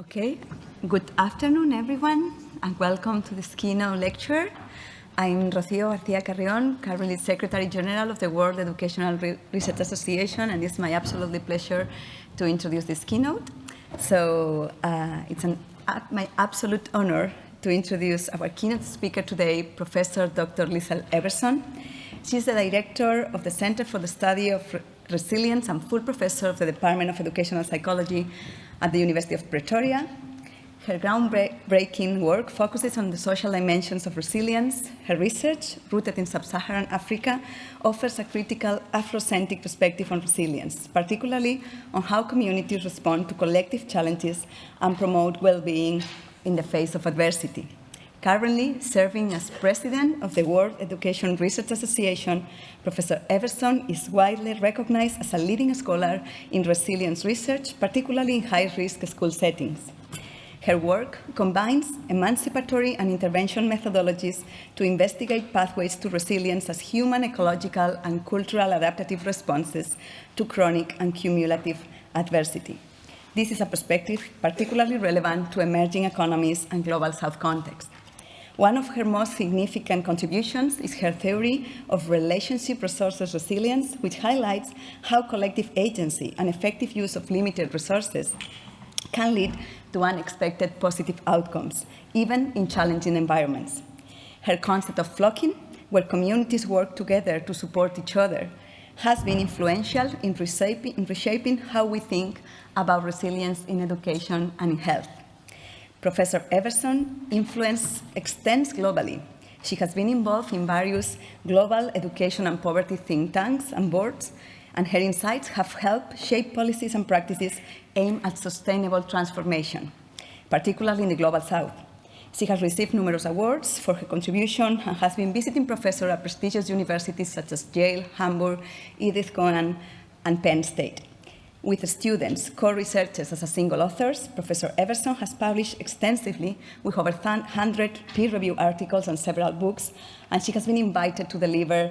Okay, good afternoon, everyone, and welcome to this keynote lecture. I'm Rocío García Carrión, currently Secretary General of the World Educational Research Association, and it's my absolutely pleasure to introduce this keynote. So it's my absolute honor to introduce our keynote speaker today, Professor Dr. Liesel Ebersöhn. She's the Director of the Center for the Study of Resilience and full professor of the Department of Educational Psychology at the University of Pretoria. Her groundbreaking work focuses on the social dimensions of resilience. Her research, rooted in sub-Saharan Africa, offers a critical Afrocentric perspective on resilience, particularly on how communities respond to collective challenges and promote well-being in the face of adversity. Currently serving as president of the World Education Research Association, Professor Ebersöhn is widely recognized as a leading scholar in resilience research, particularly in high-risk school settings. Her work combines emancipatory and intervention methodologies to investigate pathways to resilience as human, ecological, and cultural adaptive responses to chronic and cumulative adversity. This is a perspective particularly relevant to emerging economies and global South context. One of her most significant contributions is her theory of relationship resources resilience, which highlights how collective agency and effective use of limited resources can lead to unexpected positive outcomes, even in challenging environments. Her concept of flocking, where communities work together to support each other, has been influential in reshaping how we think about resilience in education and in health. Professor Ebersöhn's influence extends globally. She has been involved in various global education and poverty think tanks and boards, and her insights have helped shape policies and practices aimed at sustainable transformation, particularly in the Global South. She has received numerous awards for her contribution and has been visiting professor at prestigious universities such as Yale, Hamburg, Edith Conan, and Penn State. With students, co-researchers as a single authors, Professor Ebersöhn has published extensively with over 100 peer-reviewed articles and several books, and she has been invited to deliver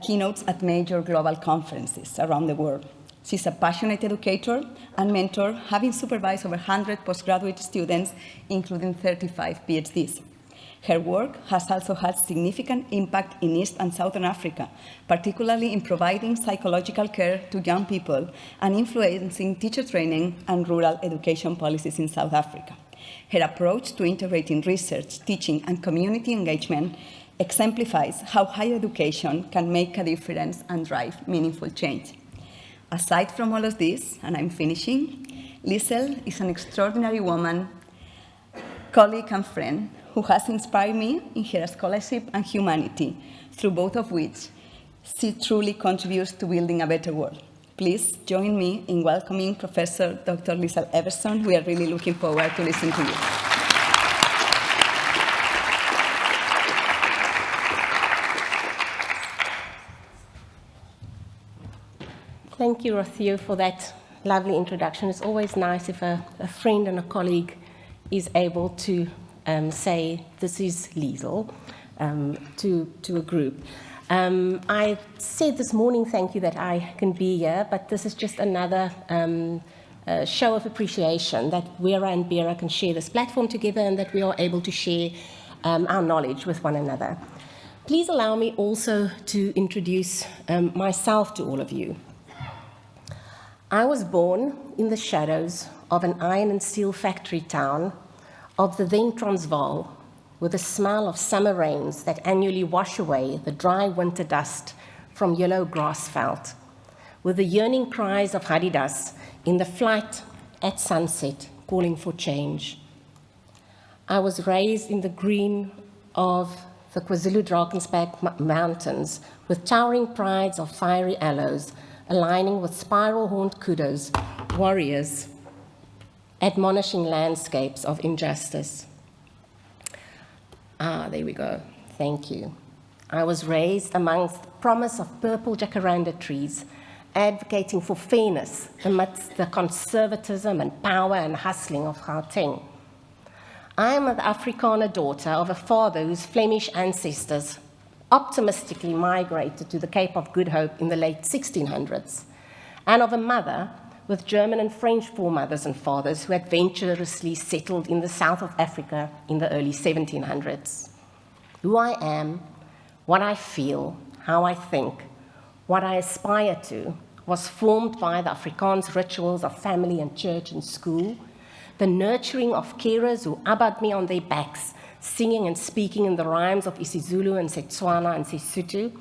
keynotes at major global conferences around the world. She's a passionate educator and mentor, having supervised over 100 postgraduate students, including 35 PhDs. Her work has also had significant impact in East and Southern Africa, particularly in providing psychological care to young people and influencing teacher training and rural education policies in South Africa. Her approach to integrating research, teaching, and community engagement exemplifies how higher education can make a difference and drive meaningful change. Aside from all of this, and I'm finishing, Liesel is an extraordinary woman, colleague, and friend who has inspired me in her scholarship and humanity, through both of which she truly contributes to building a better world. Please join me in welcoming Professor Dr. Liesel Ebersöhn. We are really looking forward to listening to you. Thank you, Rocío, for that lovely introduction. It's always nice if a friend and a colleague is able to say, this is Liesel, to a group. I said this morning, thank you, that I can be here, but this is just another show of appreciation that Wera and Bera can share this platform together and that we are able to share our knowledge with one another. Please allow me also to introduce myself to all of you. I was born in the shadows of an iron and steel factory town of the then Transvaal, with the smell of summer rains that annually wash away the dry winter dust from yellow grass veld, with the yearning cries of Hadidas in the flight at sunset calling for change. I was raised in the green of the KwaZulu-Drakensberg Mountains, with towering prides of fiery aloes aligning with spiral-horned kudos, warriors, admonishing landscapes of injustice. There we go. Thank you. I was raised amongst the promise of purple jacaranda trees, advocating for fairness amidst the conservatism and power and hustling of Gauteng. I am an Afrikaner daughter of a father whose Flemish ancestors optimistically migrated to the Cape of Good Hope in the late 1600s, and of a mother with German and French foremothers and fathers who adventurously settled in the south of Africa in the early 1700s. Who I am, what I feel, how I think, what I aspire to, was formed by the Afrikaans rituals of family and church and school, the nurturing of carers who abad me on their backs, singing and speaking in the rhymes of isiZulu and Setswana and Sesotho,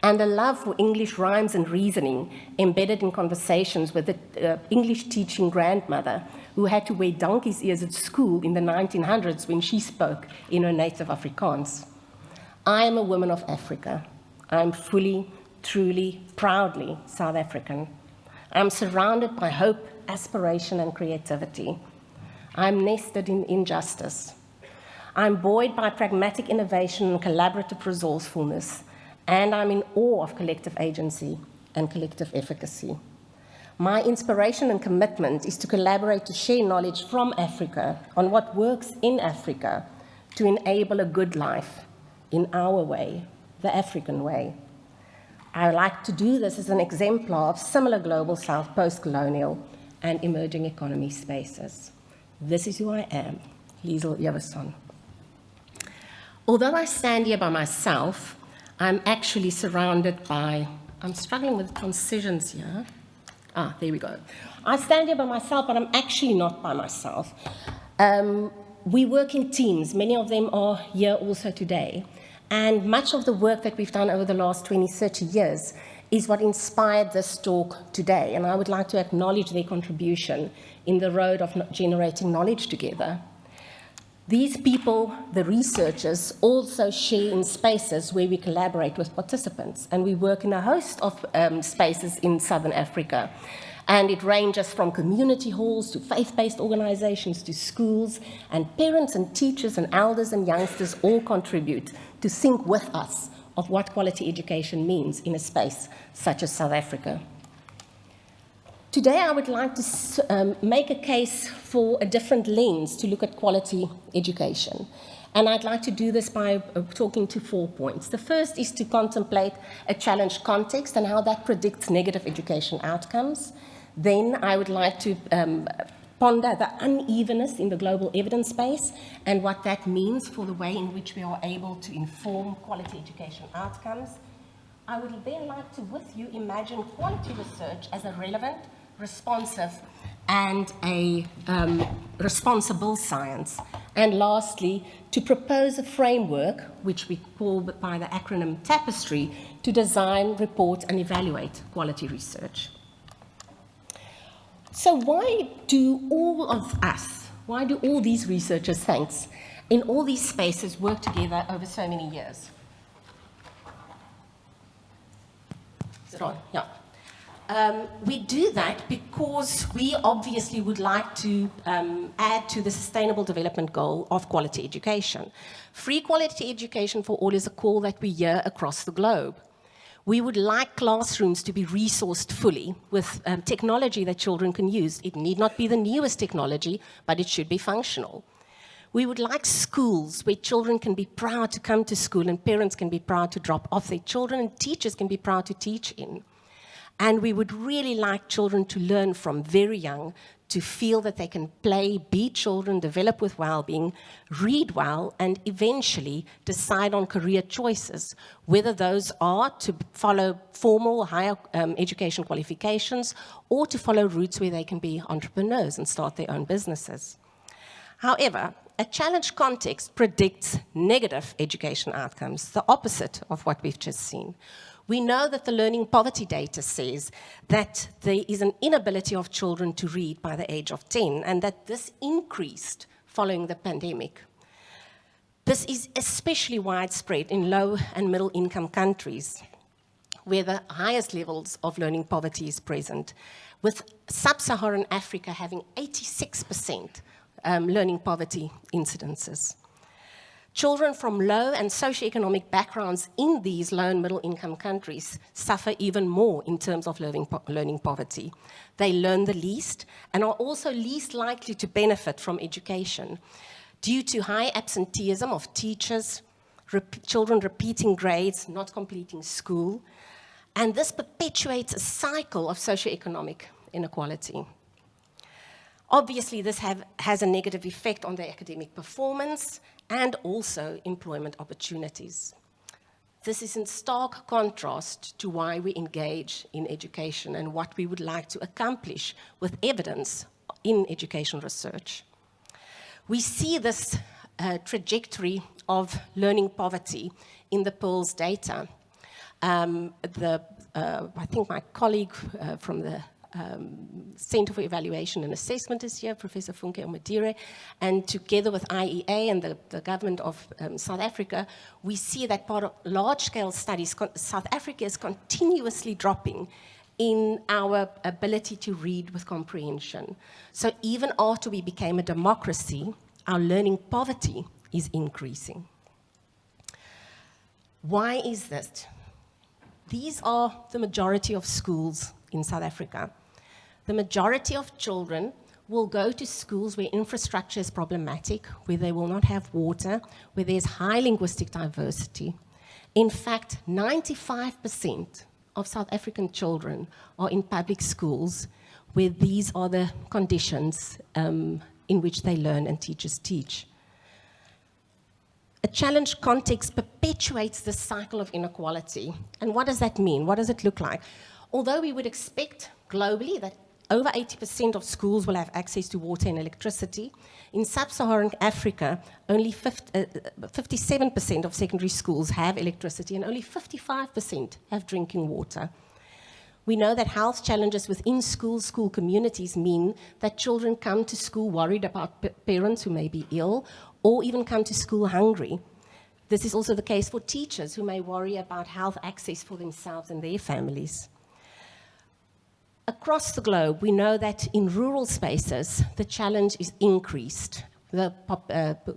and a love for English rhymes and reasoning embedded in conversations with the English teaching grandmother who had to wear donkey's ears at school in the 1900s when she spoke in her native Afrikaans. I am a woman of Africa. I am fully, truly, proudly South African. I am surrounded by hope, aspiration, and creativity. I am nested in injustice. I am buoyed by pragmatic innovation and collaborative resourcefulness, and I'm in awe of collective agency and collective efficacy. My inspiration and commitment is to collaborate to share knowledge from Africa on what works in Africa to enable a good life in our way, the African way. I like to do this as an exemplar of similar global South post-colonial and emerging economy spaces. This is who I am, Liesel Ebersöhn. Although I stand here by myself, I'm actually surrounded by, I'm struggling with transitions here. There we go. I stand here by myself, but I'm actually not by myself. We work in teams. Many of them are here also today. And much of the work that we've done over the last 20, 30 years is what inspired this talk today. And I would like to acknowledge their contribution in the road of generating knowledge together. These people, the researchers, also share in spaces where we collaborate with participants, and we work in a host of spaces in Southern Africa. And it ranges from community halls to faith-based organizations to schools, and parents and teachers and elders and youngsters all contribute to think with us of what quality education means in a space such as South Africa. Today, I would like to make a case for a different lens to look at quality education. And I'd like to do this by talking to 4 points. The first is to contemplate a challenged context and how that predicts negative education outcomes. Then I would like to ponder the unevenness in the global evidence base and what that means for the way in which we are able to inform quality education outcomes. I would then like to, with you, imagine quality research as a relevant, responsive, and a responsible science. And lastly, to propose a framework, which we call by the acronym TAPESTRY, to design, report, and evaluate quality research. So why do all of us, why do all these researchers, thanks, in all these spaces work together over so many years? Is it on? Yeah. We do that because we obviously would like to add to the Sustainable Development Goal of quality education. Free quality education for all is a call that we hear across the globe. We would like classrooms to be resourced fully with technology that children can use. It need not be the newest technology, but it should be functional. We would like schools where children can be proud to come to school and parents can be proud to drop off their children and teachers can be proud to teach in. And we would really like children to learn from very young, to feel that they can play, be children, develop with well-being, read well, and eventually decide on career choices, whether those are to follow formal higher education qualifications or to follow routes where they can be entrepreneurs and start their own businesses. However, a challenged context predicts negative education outcomes, the opposite of what we've just seen. We know that the learning poverty data says that there is an inability of children to read by the age of 10, and that this increased following the pandemic. This is especially widespread in low and middle income countries, where the highest levels of learning poverty is present, with sub-Saharan Africa having 86% learning poverty incidences. Children from low and socioeconomic backgrounds in these low and middle income countries suffer even more in terms of learning poverty. They learn the least and are also least likely to benefit from education due to high absenteeism of teachers, children repeating grades, not completing school, and this perpetuates a cycle of socioeconomic inequality. Obviously, this has a negative effect on their academic performance and also employment opportunities. This is in stark contrast to why we engage in education and what we would like to accomplish with evidence in education research. We see this trajectory of learning poverty in the PIRLS data. I think my colleague from the Center for Evaluation and Assessment is here, Professor Funke Omadire, and together with IEA and the government of South Africa, we see that part of large-scale studies, South Africa is continuously dropping in our ability to read with comprehension. So even after we became a democracy, our learning poverty is increasing. Why is this? These are the majority of schools in South Africa. The majority of children will go to schools where infrastructure is problematic, where they will not have water, where there's high linguistic diversity. In fact, 95% of South African children are in public schools where these are the conditions in which they learn and teachers teach. A challenged context perpetuates this cycle of inequality. And what does that mean? What does it look like? Although we would expect globally that over 80% of schools will have access to water and electricity, in sub-Saharan Africa, only 57% of secondary schools have electricity and only 55% have drinking water. We know that health challenges within school communities mean that children come to school worried about parents who may be ill or even come to school hungry. This is also the case for teachers who may worry about health access for themselves and their families. Across the globe, we know that in rural spaces, the challenge is increased. The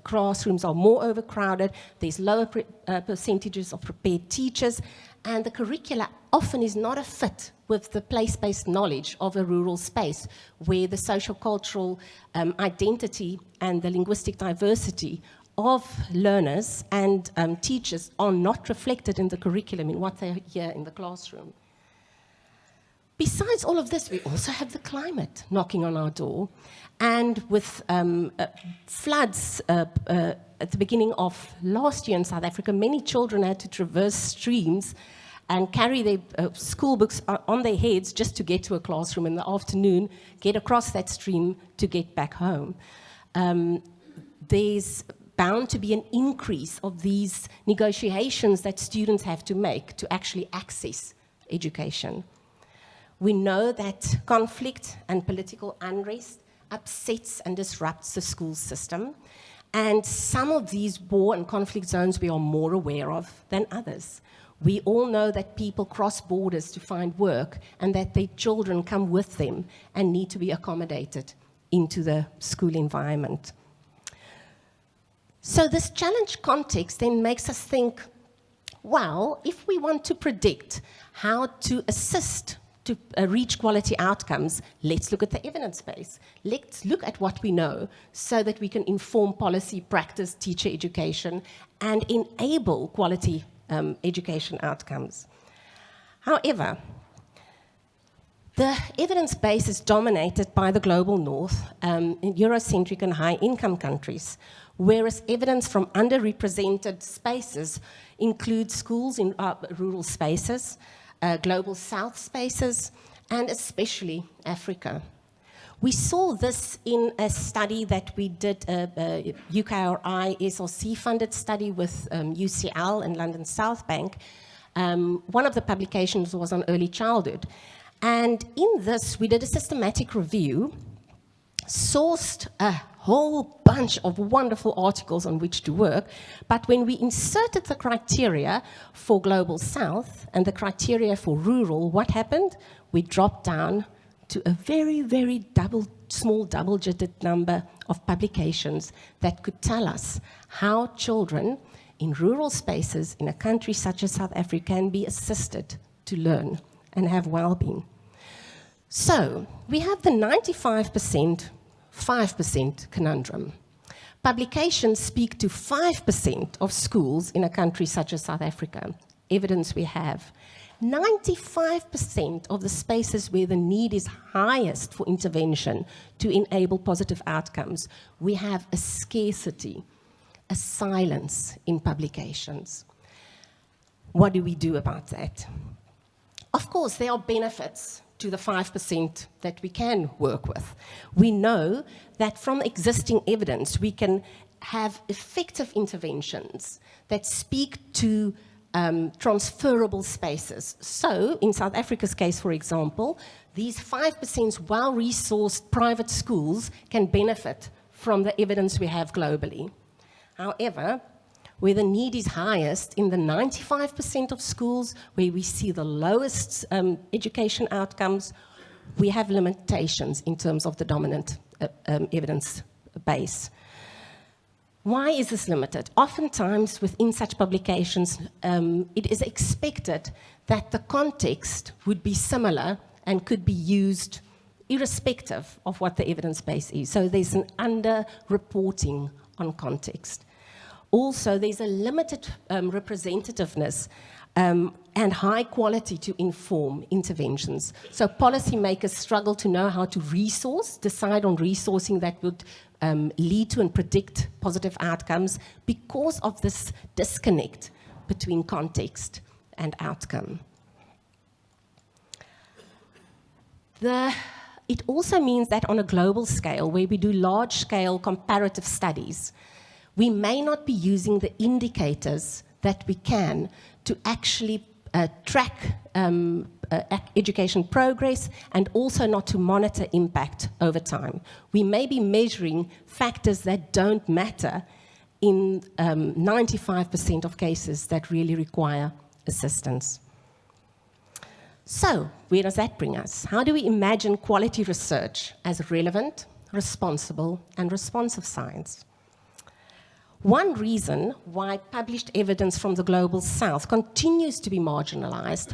classrooms are more overcrowded, there's lower percentages of prepared teachers, and the curricula often is not a fit with the place-based knowledge of a rural space, where the social-cultural identity and the linguistic diversity of learners and teachers are not reflected in the curriculum, in what they hear in the classroom. Besides all of this, we also have the climate knocking on our door. And with floods at the beginning of last year in South Africa, many children had to traverse streams and carry their school books on their heads just to get to a classroom in the afternoon, get across that stream to get back home. There's bound to be an increase of these negotiations that students have to make to actually access education. We know that conflict and political unrest upsets and disrupts the school system, and some of these war and conflict zones we are more aware of than others. We all know that people cross borders to find work and that their children come with them and need to be accommodated into the school environment. So this challenge context then makes us think, well, if we want to predict how to assist to reach quality outcomes, let's look at the evidence base. Let's look at what we know so that we can inform policy, practice, teacher education, and enable quality education outcomes. However, the evidence base is dominated by the global north, in Eurocentric and high-income countries, whereas evidence from underrepresented spaces includes schools in rural spaces, global south spaces, and especially Africa. We saw this in a study that we did, a UKRI SRC-funded study with UCL and London South Bank. One of the publications was on early childhood. And in this, we did a systematic review, sourced a whole bunch of wonderful articles on which to work, but when we inserted the criteria for Global South and the criteria for rural, what happened? We dropped down to a very, very small double-digit number of publications that could tell us how children in rural spaces in a country such as South Africa can be assisted to learn and have well-being. So we have the 95%, 5% conundrum. Publications speak to 5% of schools in a country such as South Africa, evidence we have. 95% of the spaces where the need is highest for intervention to enable positive outcomes, we have a scarcity, a silence in publications. What do we do about that? Of course, there are benefits to the 5% that we can work with. We know that from existing evidence, we can have effective interventions that speak to transferable spaces. So, in South Africa's case, for example, these 5% well-resourced private schools can benefit from the evidence we have globally. However, where the need is highest, in the 95% of schools where we see the lowest education outcomes, we have limitations in terms of the dominant evidence base. Why is this limited? Oftentimes, within such publications, it is expected that the context would be similar and could be used irrespective of what the evidence base is. So there's an under-reporting on context. Also, there's a limited representativeness and high quality to inform interventions. So policymakers struggle to know how to decide on resourcing that would lead to and predict positive outcomes because of this disconnect between context and outcome. It also means that on a global scale, where we do large-scale comparative studies, we may not be using the indicators that we can to actually track education progress and also not to monitor impact over time. We may be measuring factors that don't matter in 95% of cases that really require assistance. So, where does that bring us? How do we imagine quality research as relevant, responsible, and responsive science? One reason why published evidence from the Global South continues to be marginalized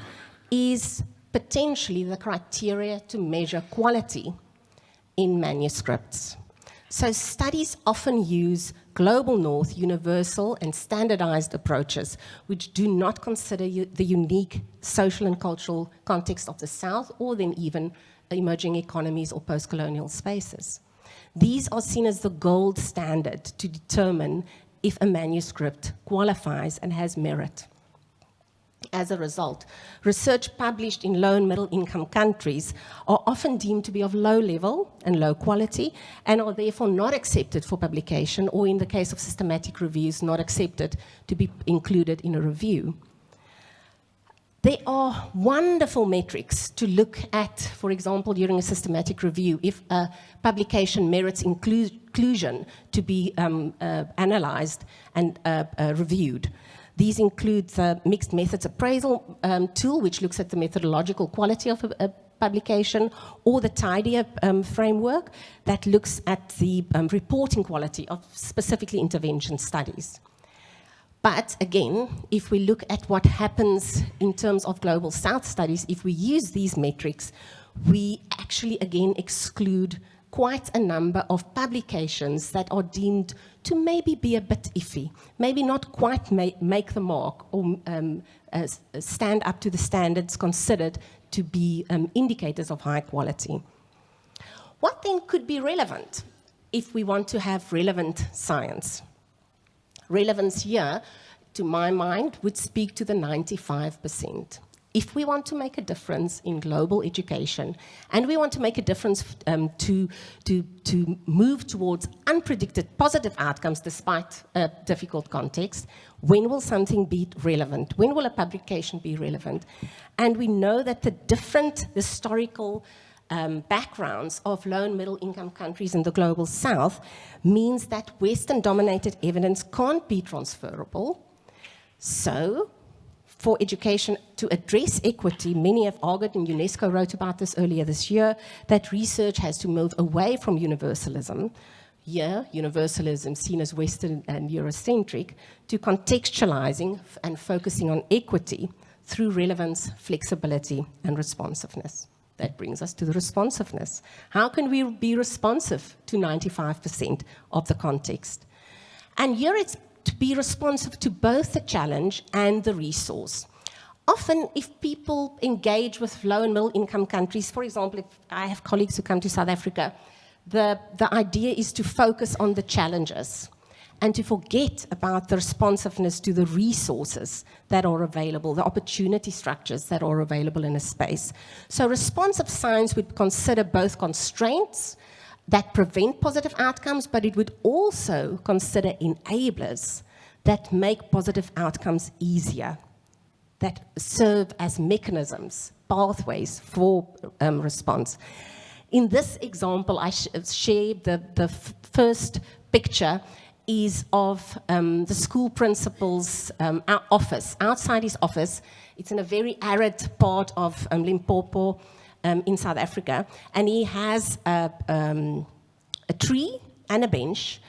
is potentially the criteria to measure quality in manuscripts. So studies often use Global North, universal and standardized approaches, which do not consider the unique social and cultural context of the South, or then even emerging economies or post-colonial spaces. These are seen as the gold standard to determine if a manuscript qualifies and has merit. As a result, research published in low and middle income countries are often deemed to be of low level and low quality and are therefore not accepted for publication, or in the case of systematic reviews, not accepted to be included in a review. There are wonderful metrics to look at, for example, during a systematic review, if a publication merits inclusion to be analyzed and reviewed. These include the mixed methods appraisal tool, which looks at the methodological quality of a publication, or the TIDIA framework that looks at the reporting quality of specifically intervention studies. But again, if we look at what happens in terms of Global South studies, if we use these metrics, we actually again exclude quite a number of publications that are deemed to maybe be a bit iffy, maybe not quite make the mark or stand up to the standards considered to be indicators of high quality. What then could be relevant if we want to have relevant science? Relevance here, to my mind, would speak to the 95%. If we want to make a difference in global education, and we want to make a difference to move towards unpredicted positive outcomes despite a difficult context, when will something be relevant? When will a publication be relevant? And we know that the different historical backgrounds of low and middle income countries in the Global South means that Western-dominated evidence can't be transferable. So, for education to address equity, many have argued, and UNESCO wrote about this earlier this year, that research has to move away from universalism. Here, universalism seen as Western and Eurocentric, to contextualizing and focusing on equity through relevance, flexibility, and responsiveness. That brings us to the responsiveness. How can we be responsive to 95% of the context? And here it's to be responsive to both the challenge and the resource. often, if people engage with low and middle income countries, for example, if I have colleagues who come to South Africa, the idea is to focus on the challenges and to forget about the responsiveness to the resources that are available, the opportunity structures that are available in a space. So responsive science would consider both constraints that prevent positive outcomes, but it would also consider enablers that make positive outcomes easier, that serve as mechanisms, pathways for response. In this example, I shared the first picture is of the school principal's office. Outside his office, it's in a very arid part of Limpopo in South Africa, and he has a tree and a bench,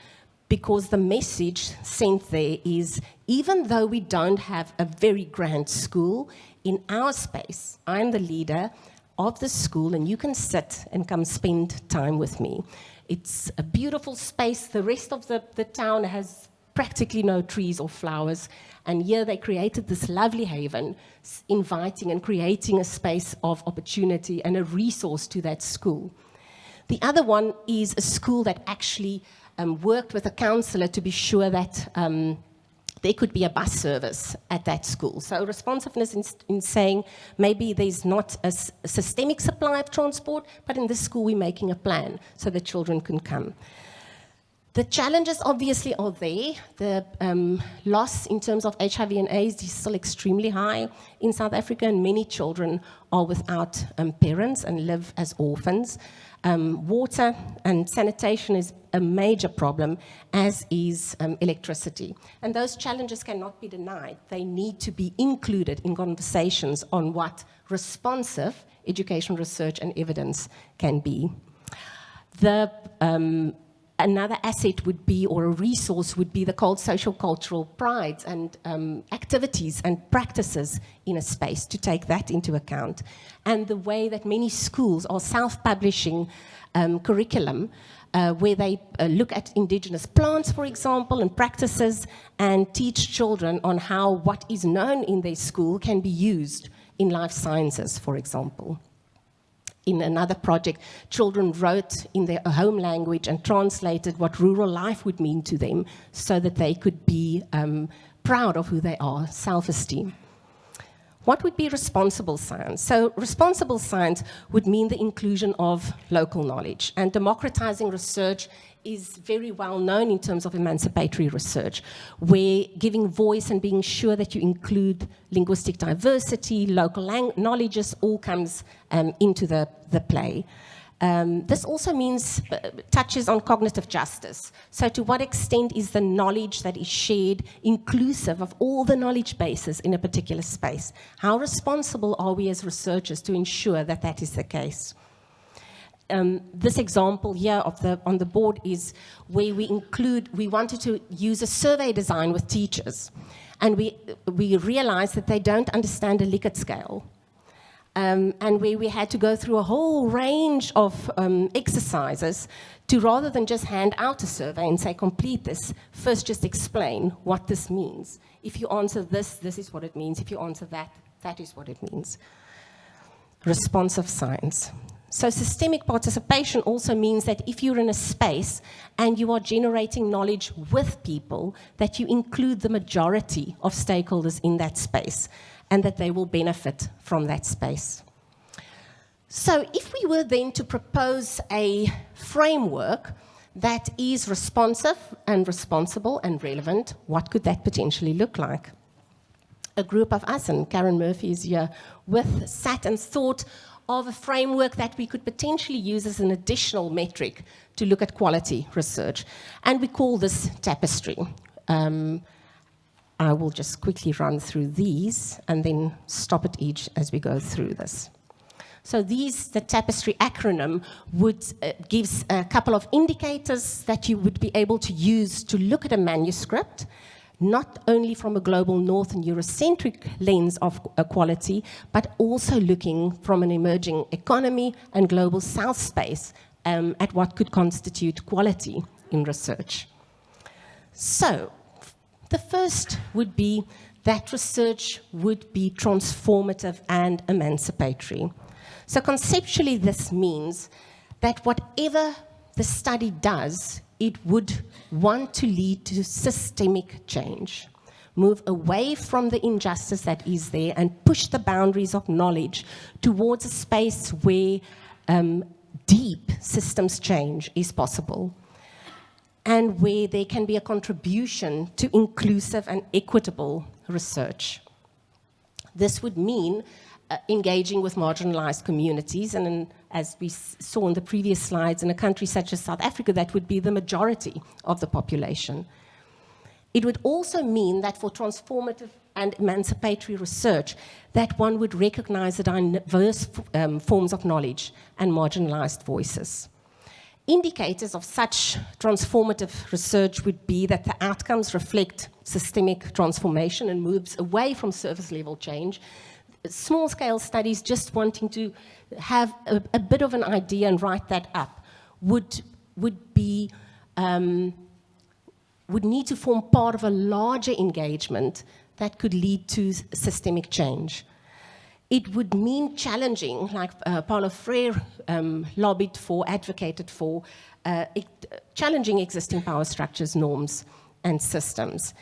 because the message sent there is, even though we don't have a very grand school, in our space, I'm the leader of the school, and you can sit and come spend time with me. It's a beautiful space. The rest of the town has practically no trees or flowers, and here they created this lovely haven, inviting and creating a space of opportunity and a resource to that school. The other one is a school that actually worked with a counsellor to be sure that there could be a bus service at that school. So responsiveness in saying maybe there's not a systemic supply of transport, but in this school we're making a plan so that children can come. The challenges obviously are there. The loss in terms of HIV and AIDS is still extremely high in South Africa, and many children are without parents and live as orphans. Water and sanitation is a major problem, as is electricity. And those challenges cannot be denied. They need to be included in conversations on what responsive education research and evidence can be. Another asset would be, or a resource would be, the social cultural prides and activities and practices in a space, to take that into account. And the way that many schools are self-publishing curriculum where they look at indigenous plants, for example, and practices, and teach children on how what is known in their school can be used in life sciences, for example. In another project, children wrote in their home language and translated what rural life would mean to them, so that they could be proud of who they are, self-esteem. What would be responsible science? So responsible science would mean the inclusion of local knowledge, and democratizing research is very well known in terms of emancipatory research, where giving voice and being sure that you include linguistic diversity, local knowledges, all comes into the play. This also touches on cognitive justice. So to what extent is the knowledge that is shared inclusive of all the knowledge bases in a particular space? How responsible are we as researchers to ensure that that is the case? This example here on the board is where we wanted to use a survey design with teachers, and we realized that they don't understand a Likert scale. And where we had to go through a whole range of exercises to, rather than just hand out a survey and say, complete this, first just explain what this means. If you answer this, this is what it means. If you answer that, that is what it means. Responsive science. So systemic participation also means that if you're in a space and you are generating knowledge with people, that you include the majority of stakeholders in that space, and that they will benefit from that space. So if we were then to propose a framework that is responsive and responsible and relevant, what could that potentially look like? A group of us, and Karen Murphy is here, sat and thought of a framework that we could potentially use as an additional metric to look at quality research. And we call this tapestry. I will just quickly run through these and then stop at each as we go through this. So the tapestry acronym gives a couple of indicators that you would be able to use to look at a manuscript, not only from a global north and Eurocentric lens of quality, but also looking from an emerging economy and global south space at what could constitute quality in research. So the first would be that research would be transformative and emancipatory. So conceptually, this means that whatever the study does, it would want to lead to systemic change, move away from the injustice that is there and push the boundaries of knowledge towards a space where deep systems change is possible, and where there can be a contribution to inclusive and equitable research. This would mean engaging with marginalized communities, and as we saw in the previous slides, in a country such as South Africa, that would be the majority of the population. It would also mean that for transformative and emancipatory research, that one would recognize the diverse forms of knowledge and marginalized voices. Indicators of such transformative research would be that the outcomes reflect systemic transformation and moves away from surface-level change. Small-scale studies just wanting to have a bit of an idea and write that up would need to form part of a larger engagement that could lead to systemic change. It would mean challenging, like Paulo Freire lobbied for, advocated for, challenging existing power structures, norms, and systems,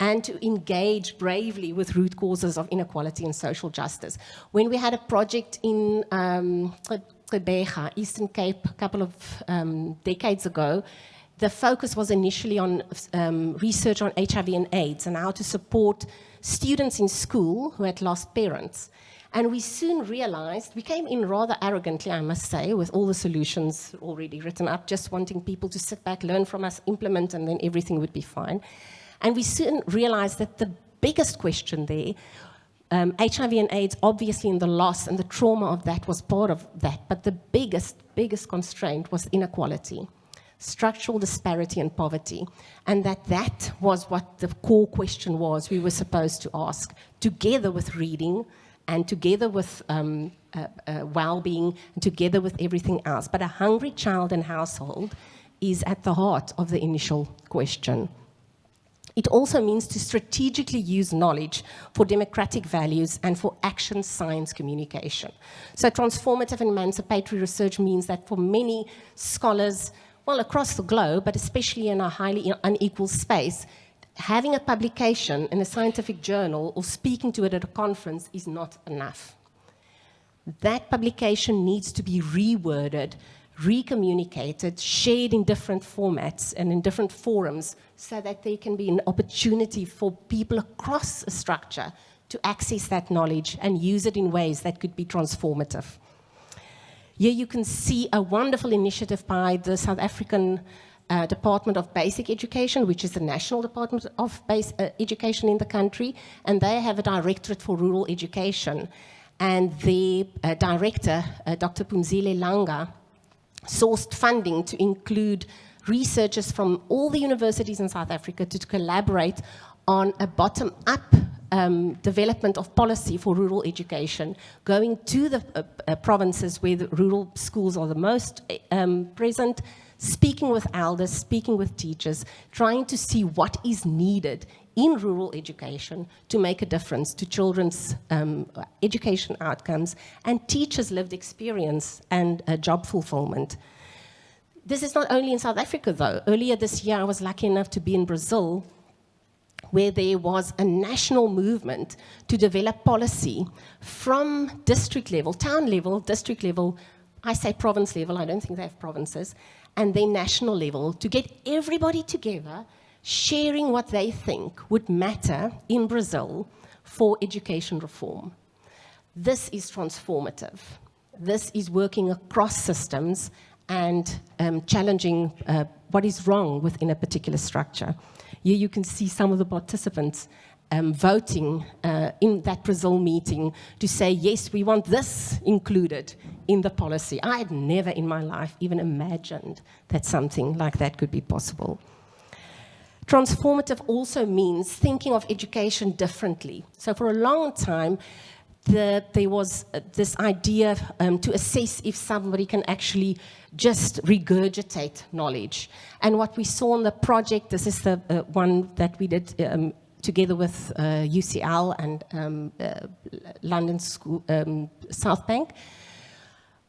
and to engage bravely with root causes of inequality and social justice. When we had a project in Gqeberha, Eastern Cape, a couple of decades ago, the focus was initially on research on HIV and AIDS and how to support students in school who had lost parents. And we soon realized, we came in rather arrogantly, I must say, with all the solutions already written up, just wanting people to sit back, learn from us, implement, and then everything would be fine. And we soon realized that the biggest question there, HIV and AIDS, obviously in the loss and the trauma of that was part of that, but the biggest constraint was inequality, structural disparity and poverty, and that was what the core question was we were supposed to ask, together with reading and together with well-being and together with everything else. But a hungry child and household is at the heart of the initial question. It also means to strategically use knowledge for democratic values and for action science communication. So transformative and emancipatory research means that for many scholars, well, across the globe, but especially in a highly unequal space, having a publication in a scientific journal or speaking to it at a conference is not enough. That publication needs to be reworded, recommunicated, shared in different formats and in different forums so that there can be an opportunity for people across a structure to access that knowledge and use it in ways that could be transformative. Here you can see a wonderful initiative by the South African Department of Basic Education, which is the national department of education in the country, and they have a directorate for rural education. And the director, Dr. Phumzile Langa, sourced funding to include researchers from all the universities in South Africa to collaborate on a bottom-up development of policy for rural education, going to the provinces where the rural schools are the most present, speaking with elders, speaking with teachers, trying to see what is needed in rural education to make a difference to children's education outcomes and teachers' lived experience and job fulfillment. This is not only in South Africa, though. Earlier this year, I was lucky enough to be in Brazil, where there was a national movement to develop policy from district level, town level, district level, I say province level, I don't think they have provinces, and then national level, to get everybody together, sharing what they think would matter in Brazil for education reform. This is transformative. This is working across systems and challenging what is wrong within a particular structure. Here you can see some of the participants voting in that Brazil meeting to say, yes, we want this included in the policy. I had never in my life even imagined that something like that could be possible. Transformative also means thinking of education differently. So for a long time, there was this idea to assess if somebody can actually just regurgitate knowledge. And what we saw in the project, this is the one that we did together with UCL and London School, South Bank,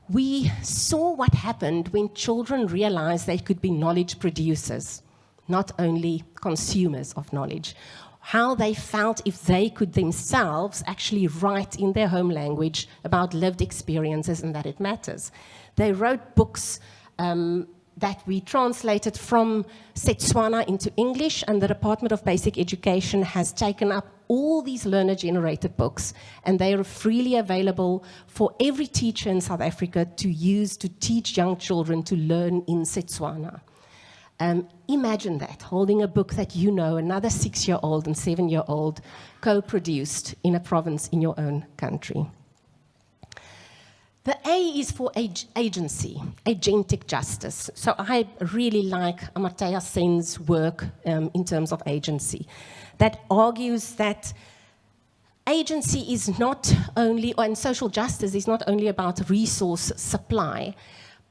we saw what happened when children realized they could be knowledge producers, not only consumers of knowledge. How they felt if they could themselves actually write in their home language about lived experiences and that it matters. They wrote books that we translated from Setswana into English, and the Department of Basic Education has taken up all these learner-generated books, and they are freely available for every teacher in South Africa to use to teach young children to learn in Setswana. Imagine that, holding a book that you know another 6-year-old and 7-year-old co-produced in a province in your own country. The A is for agency, agentic justice. So I really like Amartya Sen's work in terms of agency, that argues that agency is not only, and social justice is not only about resource supply,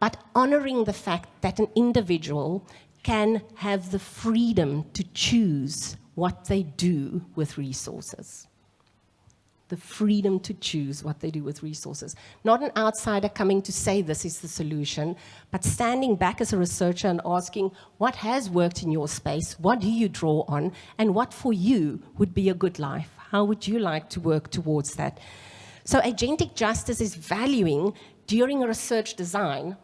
but honoring the fact that an individual can have the freedom to choose what they do with resources. The freedom to choose what they do with resources. Not an outsider coming to say this is the solution, but standing back as a researcher and asking what has worked in your space, what do you draw on, and what for you would be a good life? How would you like to work towards that? So agentic justice is valuing, during a research design,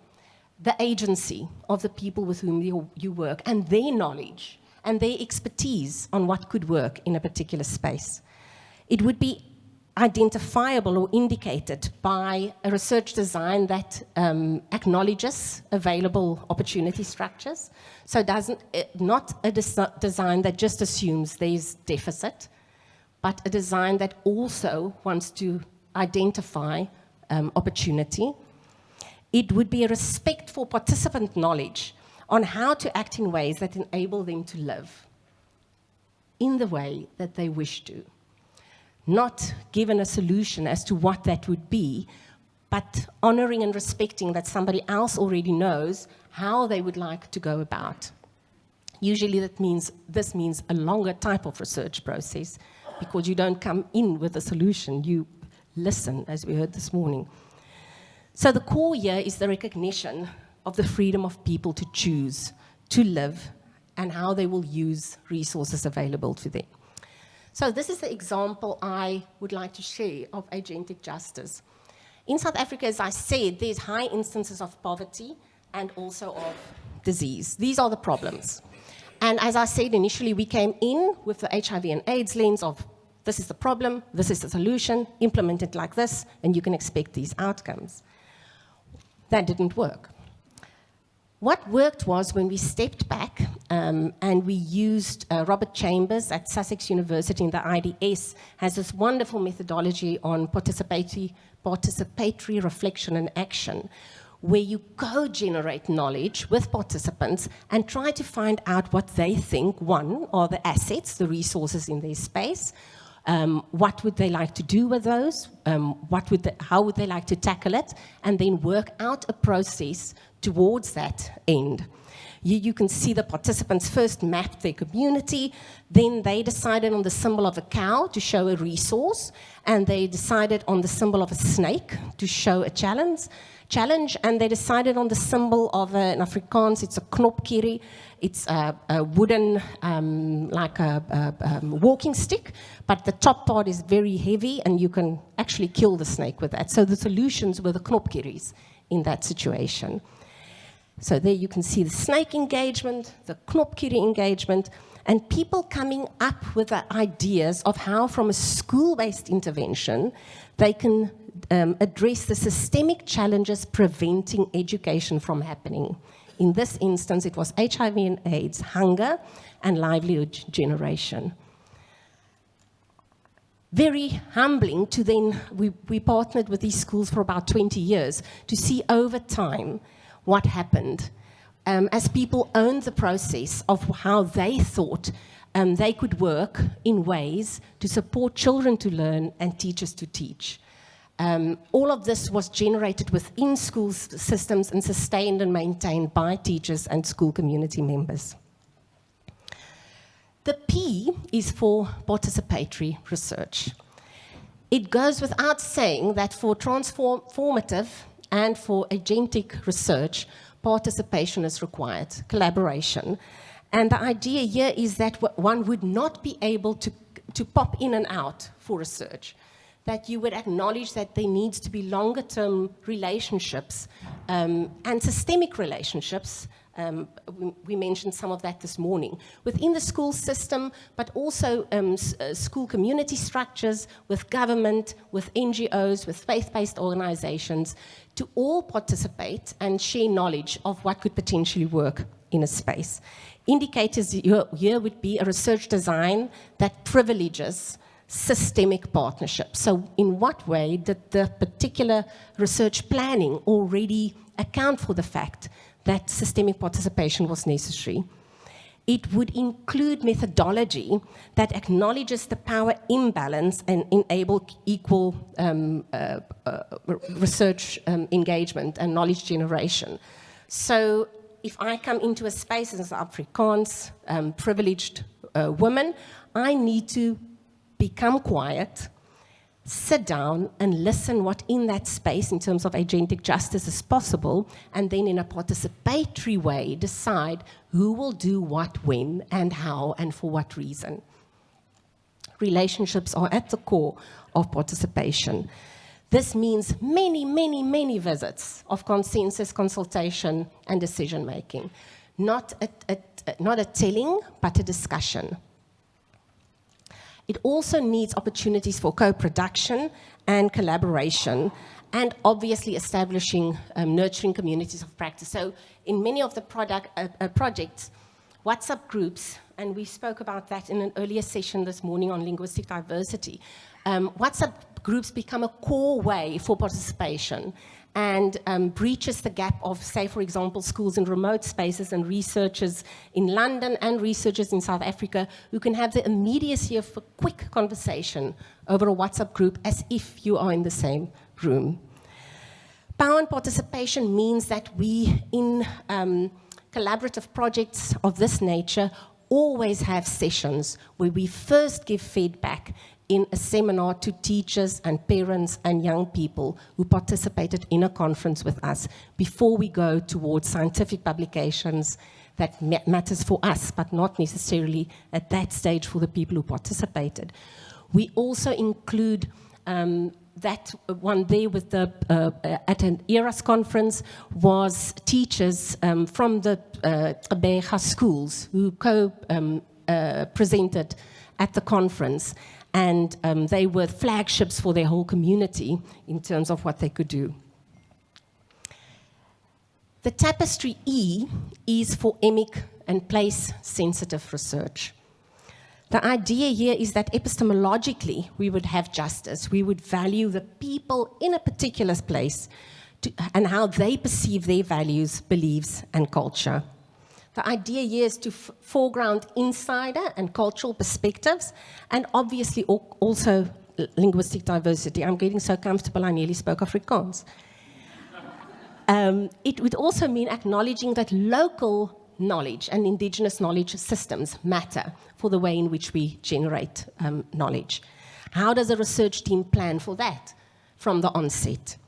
the agency of the people with whom you work and their knowledge and their expertise on what could work in a particular space. It would be identifiable or indicated by a research design that acknowledges available opportunity structures. So not a design that just assumes there's deficit, but a design that also wants to identify opportunity. It would be a respect for participant knowledge on how to act in ways that enable them to live in the way that they wish to. Not given a solution as to what that would be, but honoring and respecting that somebody else already knows how they would like to go about. Usually this means a longer type of research process, because you don't come in with a solution, you listen, as we heard this morning. So the core here is the recognition of the freedom of people to choose, to live, and how they will use resources available to them. So this is the example I would like to share of agentic justice. In South Africa, as I said, there's high instances of poverty and also of disease. These are the problems. And as I said initially, we came in with the HIV and AIDS lens of this is the problem, this is the solution, implement it like this, and you can expect these outcomes. That didn't work. What worked was when we stepped back and we used Robert Chambers at Sussex University in the IDS has this wonderful methodology on participatory reflection and action, where you co-generate knowledge with participants and try to find out what they think, one, are the assets, the resources in their space, what would they like to do with those, how would they like to tackle it, and then work out a process towards that end. You can see the participants first mapped their community, then they decided on the symbol of a cow to show a resource, and they decided on the symbol of a snake to show a challenge, and they decided on the symbol of in Afrikaans, it's a knopkierie. It's a wooden, like a walking stick, but the top part is very heavy, and you can actually kill the snake with that. So the solutions were the knopkieries in that situation. So there you can see the snake engagement, the knopkierie engagement, and people coming up with the ideas of how, from a school-based intervention, they can address the systemic challenges preventing education from happening. In this instance, it was HIV and AIDS, hunger, and livelihood generation. Very humbling to then, we partnered with these schools for about 20 years to see over time what happened as people owned the process of how they thought they could work in ways to support children to learn and teachers to teach. All of this was generated within school systems and sustained and maintained by teachers and school community members. The P P is for participatory research. It goes without saying that for transformative and for agentic research, participation is required, collaboration. And the idea here is that one would not be able to pop in and out for research, that you would acknowledge that there needs to be longer-term relationships and systemic relationships. We mentioned some of that this morning, within the school system, but also school community structures, with government, with NGOs, with faith-based organizations, to all participate and share knowledge of what could potentially work in a space. Indicators here would be a research design that privileges systemic partnership. So in what way did the particular research planning already account for the fact that systemic participation was necessary? It would include methodology that acknowledges the power imbalance and enable equal research engagement and knowledge generation. So if I come into a space as an Afrikaans privileged woman, I need to become quiet, sit down and listen what in that space in terms of agentic justice is possible, and then in a participatory way decide who will do what, when, and how, and for what reason. Relationships are at the core of participation. This means many, many, many visits of consensus, consultation, and decision-making. Not a telling, but a discussion. It also needs opportunities for co-production and collaboration, and obviously establishing, nurturing communities of practice. So in many of the projects, WhatsApp groups, and we spoke about that in an earlier session this morning on linguistic diversity, WhatsApp groups become a core way for participation and breaches the gap of, say, for example, schools in remote spaces and researchers in London and researchers in South Africa who can have the immediacy of a quick conversation over a WhatsApp group as if you are in the same room. Power and participation means that we, in collaborative projects of this nature, always have sessions where we first give feedback in a seminar to teachers and parents and young people who participated in a conference with us before we go towards scientific publications that matters for us, but not necessarily at that stage for the people who participated. We also include that one day with the, at an ERAS conference was teachers from the Beja schools who presented at the conference. And they were flagships for their whole community in terms of what they could do. The tapestry E is for emic and place-sensitive research. The idea here is that epistemologically we would have justice. We would value the people in a particular place and how they perceive their values, beliefs, and culture. The idea here is to foreground insider and cultural perspectives, and obviously also linguistic diversity. I'm getting so comfortable I nearly spoke Afrikaans. It would also mean acknowledging that local knowledge and indigenous knowledge systems matter for the way in which we generate knowledge. How does a research team plan for that from the onset?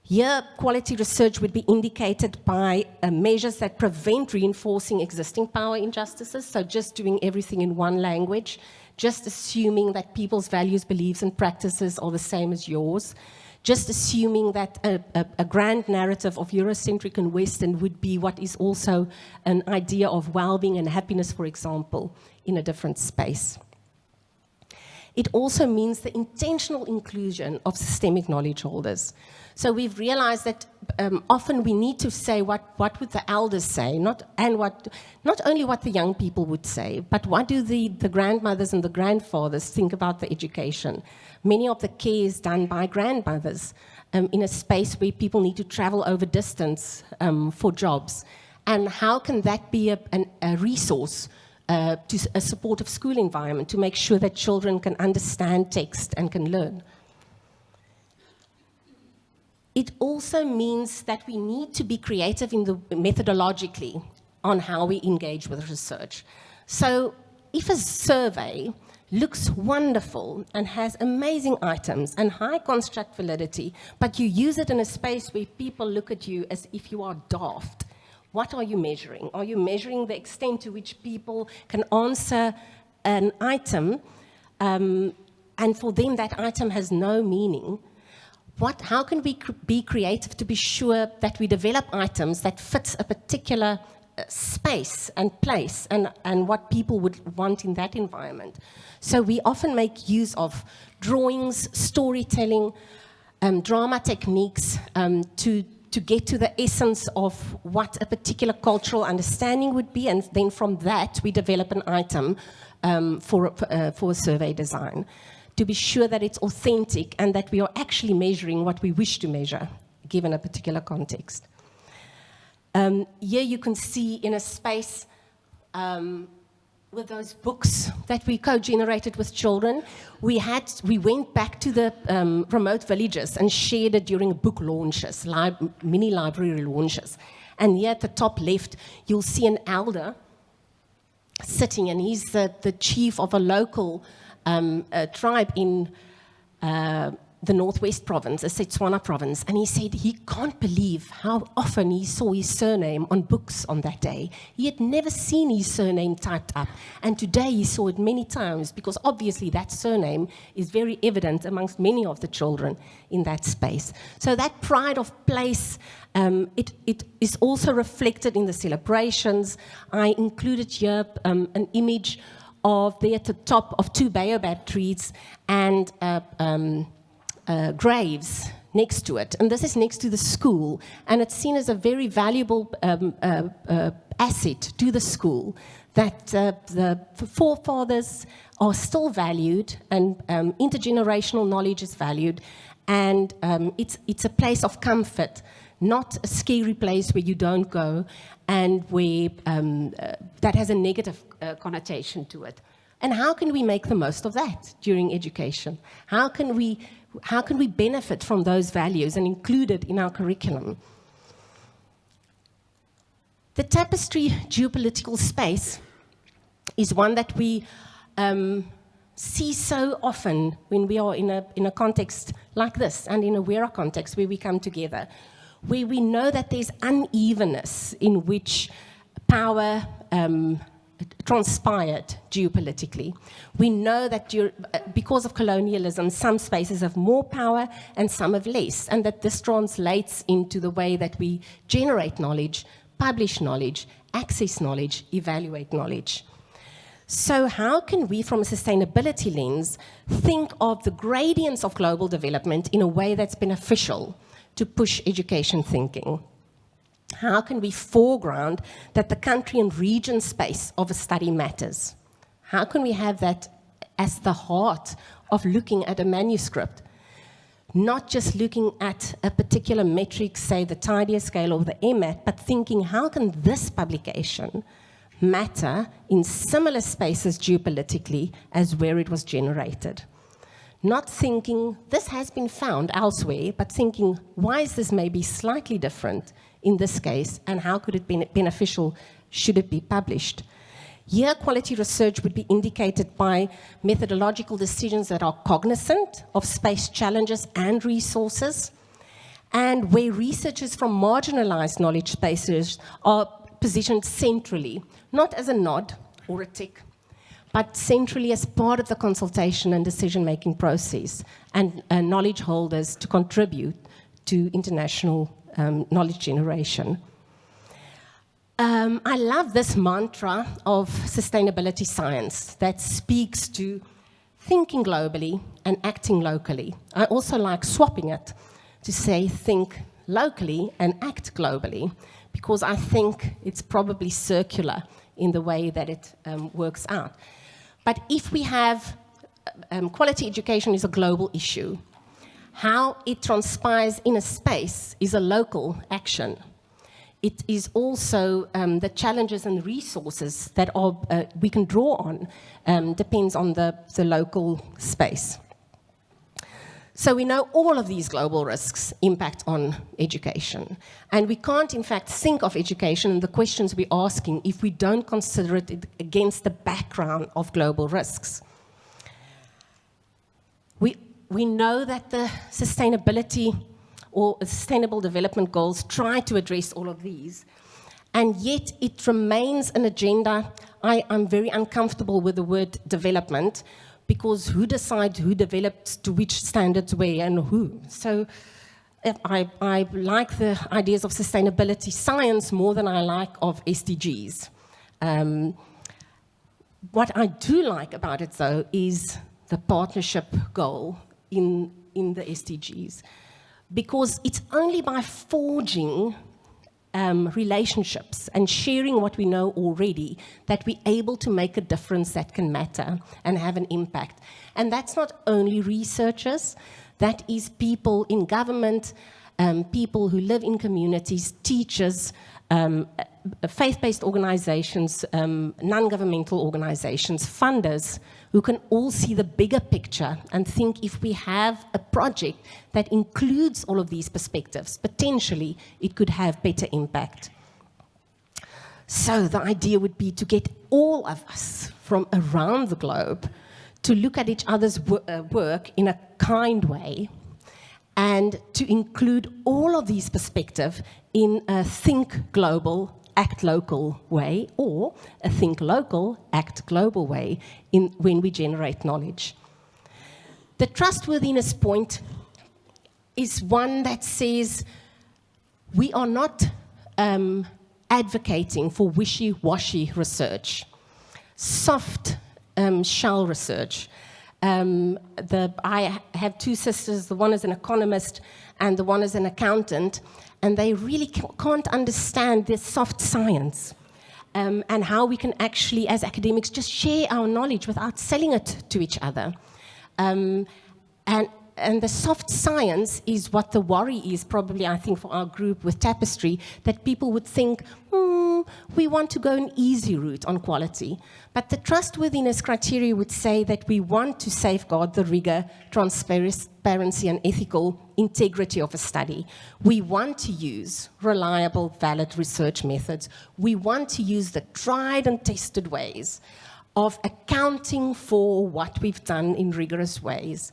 Here, quality research would be indicated by measures that prevent reinforcing existing power injustices, so just doing everything in one language, just assuming that people's values, beliefs, and practices are the same as yours, just assuming that a grand narrative of Eurocentric and Western would be what is also an idea of well-being and happiness, for example, in a different space. It also means the intentional inclusion of systemic knowledge holders. So we've realized that often we need to say what would the elders say, not only what the young people would say, but what do the grandmothers and the grandfathers think about the education. Many of the care is done by grandmothers in a space where people need to travel over distance for jobs. And how can that be a resource to a supportive school environment to make sure that children can understand text and can learn? It also means that we need to be creative in the methodologically on how we engage with research. So if a survey looks wonderful and has amazing items and high construct validity, but you use it in a space where people look at you as if you are daft, what are you measuring? Are you measuring the extent to which people can answer an item, and for them that item has no meaning? How can we be creative to be sure that we develop items that fit a particular space and place and what people would want in that environment? So we often make use of drawings, storytelling, drama techniques to get to the essence of what a particular cultural understanding would be, and then from that we develop an item for a survey design, to be sure that it's authentic and that we are actually measuring what we wish to measure, given a particular context. Here you can see in a space with those books that we co-generated with children, we went back to the remote villages and shared it during book launches, mini library launches. And here at the top left, you'll see an elder sitting, and he's the chief of a local tribe in the Northwest Province, the Setswana Province, and he said he can't believe how often he saw his surname on books on that day. He had never seen his surname typed up, and today he saw it many times, because obviously that surname is very evident amongst many of the children in that space. So that pride of place, it is also reflected in the celebrations. I included here an image of there at the top of 2 baobab trees and graves next to it. And this is next to the school, and it's seen as a very valuable asset to the school, that the forefathers are still valued, and intergenerational knowledge is valued, and it's a place of comfort, not a scary place where you don't go and where that has a negative connotation to it. And how can we make the most of that during education? How can we benefit from those values and include it in our curriculum? The tapestry geopolitical space is one that we see so often when we are in a context like this, and in a Wera context where we come together, where we know that there's unevenness in which power transpired geopolitically. We know that because of colonialism, some spaces have more power and some have less, and that this translates into the way that we generate knowledge, publish knowledge, access knowledge, evaluate knowledge. So how can we, from a sustainability lens, think of the gradients of global development in a way that's beneficial to push education thinking? How can we foreground that the country and region space of a study matters? How can we have that as the heart of looking at a manuscript? Not just looking at a particular metric, say the Tidier scale or the EMAT, but thinking, how can this publication matter in similar spaces geopolitically as where it was generated? Not thinking, this has been found elsewhere, but thinking, why is this maybe slightly different in this case, and how could it be beneficial should it be published? Here, quality research would be indicated by methodological decisions that are cognizant of space challenges and resources, and where researchers from marginalized knowledge spaces are positioned centrally, not as a nod or a tick, but centrally as part of the consultation and decision-making process, and knowledge holders to contribute to international knowledge generation. I love this mantra of sustainability science that speaks to thinking globally and acting locally. I also like swapping it to say think locally and act globally, because I think it's probably circular in the way that it works out. But if we have quality education is a global issue, how it transpires in a space is a local action. It is also the challenges and resources that we can draw on, depends on the local space. So we know all of these global risks impact on education. And we can't, in fact, think of education and the questions we're asking if we don't consider it against the background of global risks. We know that the sustainability or sustainable development goals try to address all of these, and yet it remains an agenda. I'm very uncomfortable with the word development, because who decides who develops to which standards where and who? So I like the ideas of sustainability science more than I like of SDGs. What I do like about it, though, is the partnership goal in the SDGs, because it's only by forging relationships and sharing what we know already that we're able to make a difference that can matter and have an impact. And that's not only researchers, that is people in government, people who live in communities, teachers, faith-based organizations, non-governmental organizations, funders, who can all see the bigger picture and think if we have a project that includes all of these perspectives, potentially it could have better impact. So the idea would be to get all of us from around the globe to look at each other's work in a kind way and to include all of these perspectives in a think global, act local way, or a think local, act global way when we generate knowledge. The trustworthiness point is one that says we are not advocating for wishy-washy research, soft shell research. I have two sisters, the one is an economist and the one is an accountant, and they really can't understand this soft science and how we can actually, as academics, just share our knowledge without selling it to each other. And the soft science is what the worry is, probably, I think, for our group with Tapestry, that people would think, we want to go an easy route on quality. But the trustworthiness criteria would say that we want to safeguard the rigor, transparency, and ethical integrity of a study. We want to use reliable, valid research methods. We want to use the tried and tested ways of accounting for what we've done in rigorous ways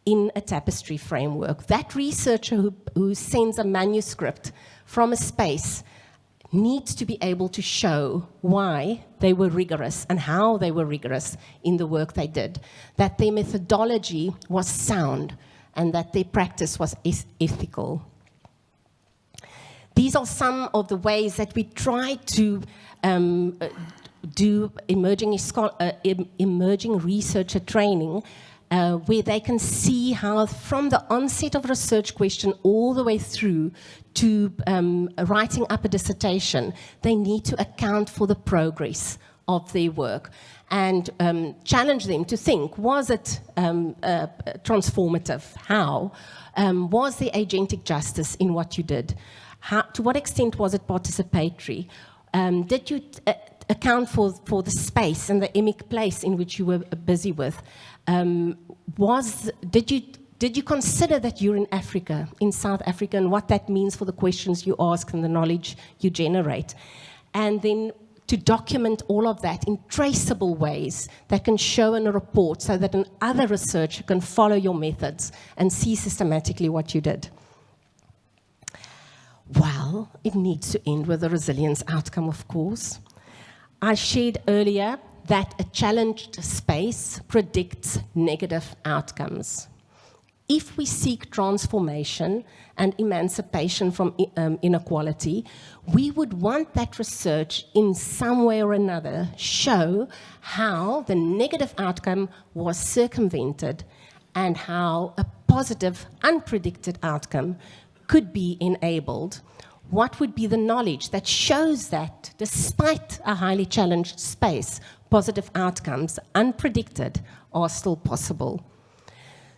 in a Tapestry framework. That researcher who sends a manuscript from a space needs to be able to show why they were rigorous and how they were rigorous in the work they did, that their methodology was sound and that their practice was ethical. These are some of the ways that we try to do emerging researcher training, where they can see how from the onset of a research question all the way through to writing up a dissertation, they need to account for the progress of their work and challenge them to think, was it transformative? How? Was there agentic justice in what you did? To what extent was it participatory? Did you account for the space and the emic place in which you were busy with? Did you consider that you're in Africa, in South Africa, and what that means for the questions you ask and the knowledge you generate? And then to document all of that in traceable ways that can show in a report so that another researcher can follow your methods and see systematically what you did. Well, it needs to end with a resilience outcome, of course. I shared earlier that a challenged space predicts negative outcomes. If we seek transformation and emancipation from inequality, we would want that research in some way or another show how the negative outcome was circumvented and how a positive, unpredicted outcome could be enabled. What would be the knowledge that shows that, despite a highly challenged space, positive outcomes, unpredicted, are still possible?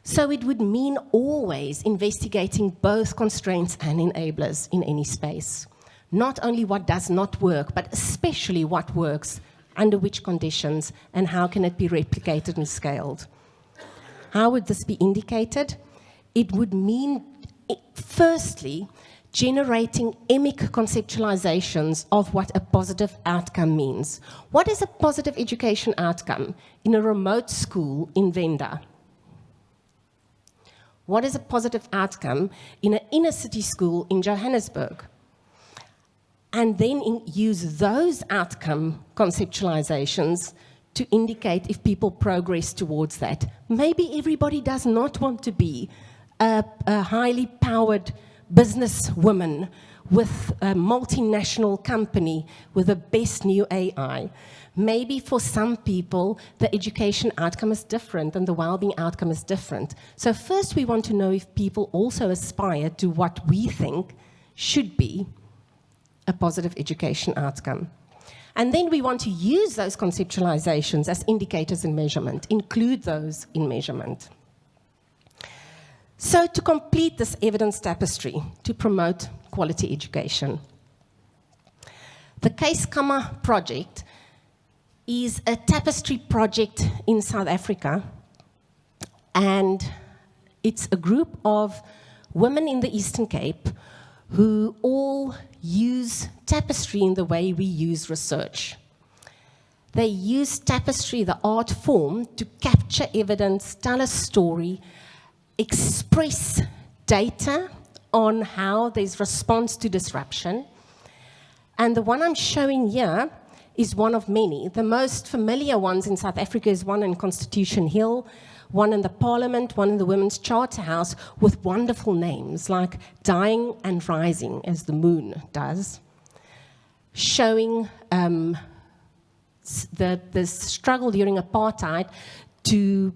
So it would mean always investigating both constraints and enablers in any space. Not only what does not work, but especially what works, under which conditions, and how can it be replicated and scaled. How would this be indicated? it would mean, firstly, generating emic conceptualizations of what a positive outcome means. What is a positive education outcome in a remote school in Venda? What is a positive outcome in an inner city school in Johannesburg? And then use those outcome conceptualizations to indicate if people progress towards that. Maybe everybody does not want to be a highly powered businesswoman with a multinational company with the best new AI. Maybe for some people, the education outcome is different and the well-being outcome is different. So first we want to know if people also aspire to what we think should be a positive education outcome. And then we want to use those conceptualizations as indicators in measurement, include those in measurement. So to complete this evidence tapestry, to promote quality education, the Case Kamma project is a tapestry project in South Africa, and it's a group of women in the Eastern Cape who all use tapestry in the way we use research. They use tapestry, the art form, to capture evidence, tell a story, express data on how there's response to disruption. And the one I'm showing here is one of many. The most familiar ones in South Africa is one in Constitution Hill, one in the Parliament, one in the Women's Charter House, with wonderful names like Dying and Rising, as the moon does, showing the struggle during apartheid to,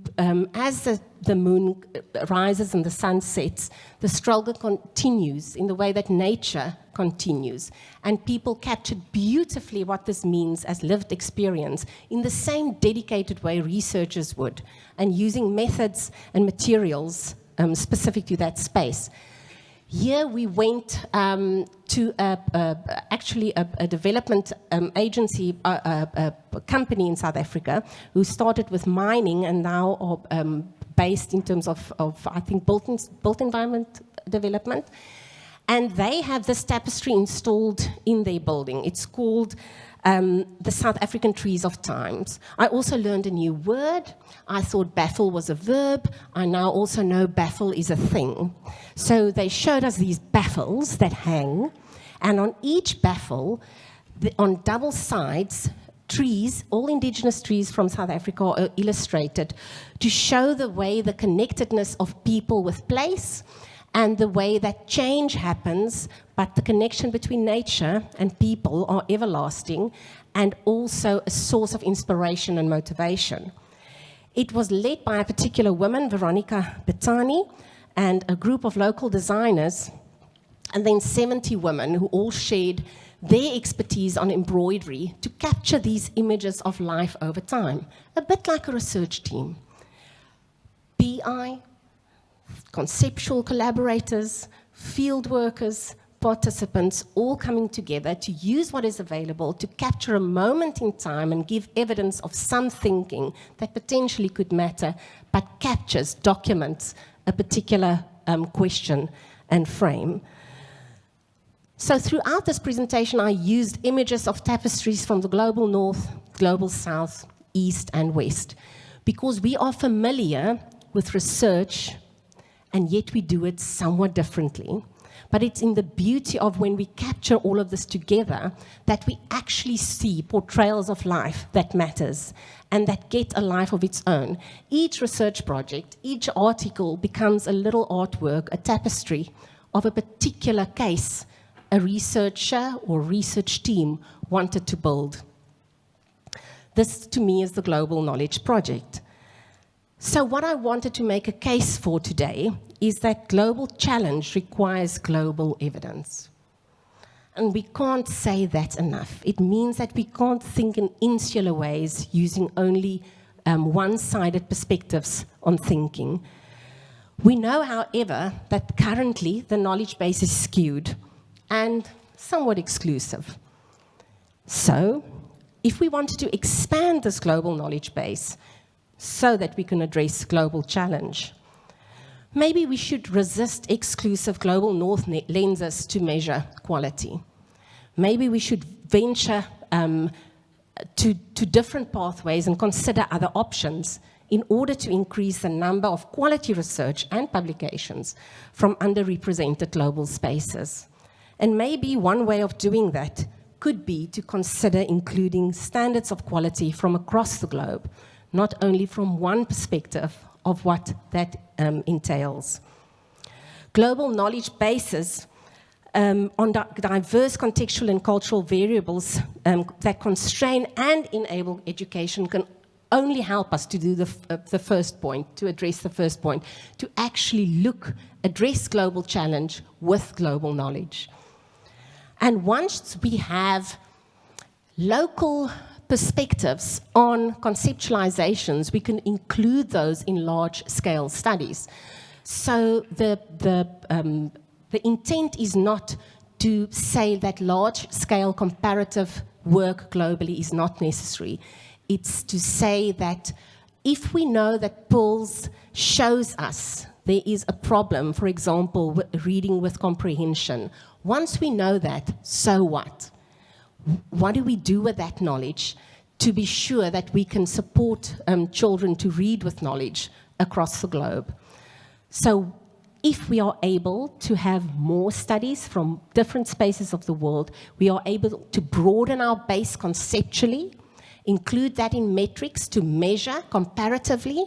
as the moon rises and the sun sets, the struggle continues in the way that nature continues. And people captured beautifully what this means as lived experience in the same dedicated way researchers would, and using methods and materials specific to that space. Here we went to actually a development agency, a company in South Africa who started with mining and now are based in terms of I think, built environment development. And they have this tapestry installed in their building. It's called the South African Trees of Times. I also learned a new word. I thought baffle was a verb. I now also know baffle is a thing. So they showed us these baffles that hang, and on each baffle, on double sides, trees, all indigenous trees from South Africa, are illustrated to show the way the connectedness of people with place and the way that change happens, but the connection between nature and people are everlasting, and also a source of inspiration and motivation. It was led by a particular woman, Veronica Bettani, and a group of local designers, and then 70 women who all shared their expertise on embroidery to capture these images of life over time, a bit like a research team. PI, conceptual collaborators, field workers, participants, all coming together to use what is available to capture a moment in time and give evidence of some thinking that potentially could matter, but captures, documents a particular question and frame. So throughout this presentation, I used images of tapestries from the global north, global south, east, and west, because we are familiar with research, and yet we do it somewhat differently. But it's in the beauty of when we capture all of this together that we actually see portrayals of life that matters and that get a life of its own. Each research project, each article becomes a little artwork, a tapestry of a particular case a researcher or research team wanted to build. This, to me, is the Global Knowledge Project. So what I wanted to make a case for today is that global challenge requires global evidence. And we can't say that enough. It means that we can't think in insular ways using only one-sided perspectives on thinking. We know, however, that currently the knowledge base is skewed and somewhat exclusive. So, if we wanted to expand this global knowledge base so that we can address global challenge, Maybe we should resist exclusive global north lenses to measure quality. Maybe we should venture to different pathways and consider other options in order to increase the number of quality research and publications from underrepresented global spaces. And maybe one way of doing that could be to consider including standards of quality from across the globe, not only from one perspective of what that entails. Global knowledge bases on diverse contextual and cultural variables that constrain and enable education can only help us to do the first point, to address the first point, to actually address global challenge with global knowledge. And once we have local perspectives on conceptualizations, we can include those in large-scale studies. So the intent is not to say that large-scale comparative work globally is not necessary. It's to say that if we know that polls shows us there is a problem, for example, with reading with comprehension, once we know that, so what? What do we do with that knowledge to be sure that we can support children to read with knowledge across the globe? So if we are able to have more studies from different spaces of the world, we are able to broaden our base conceptually, include that in metrics to measure comparatively,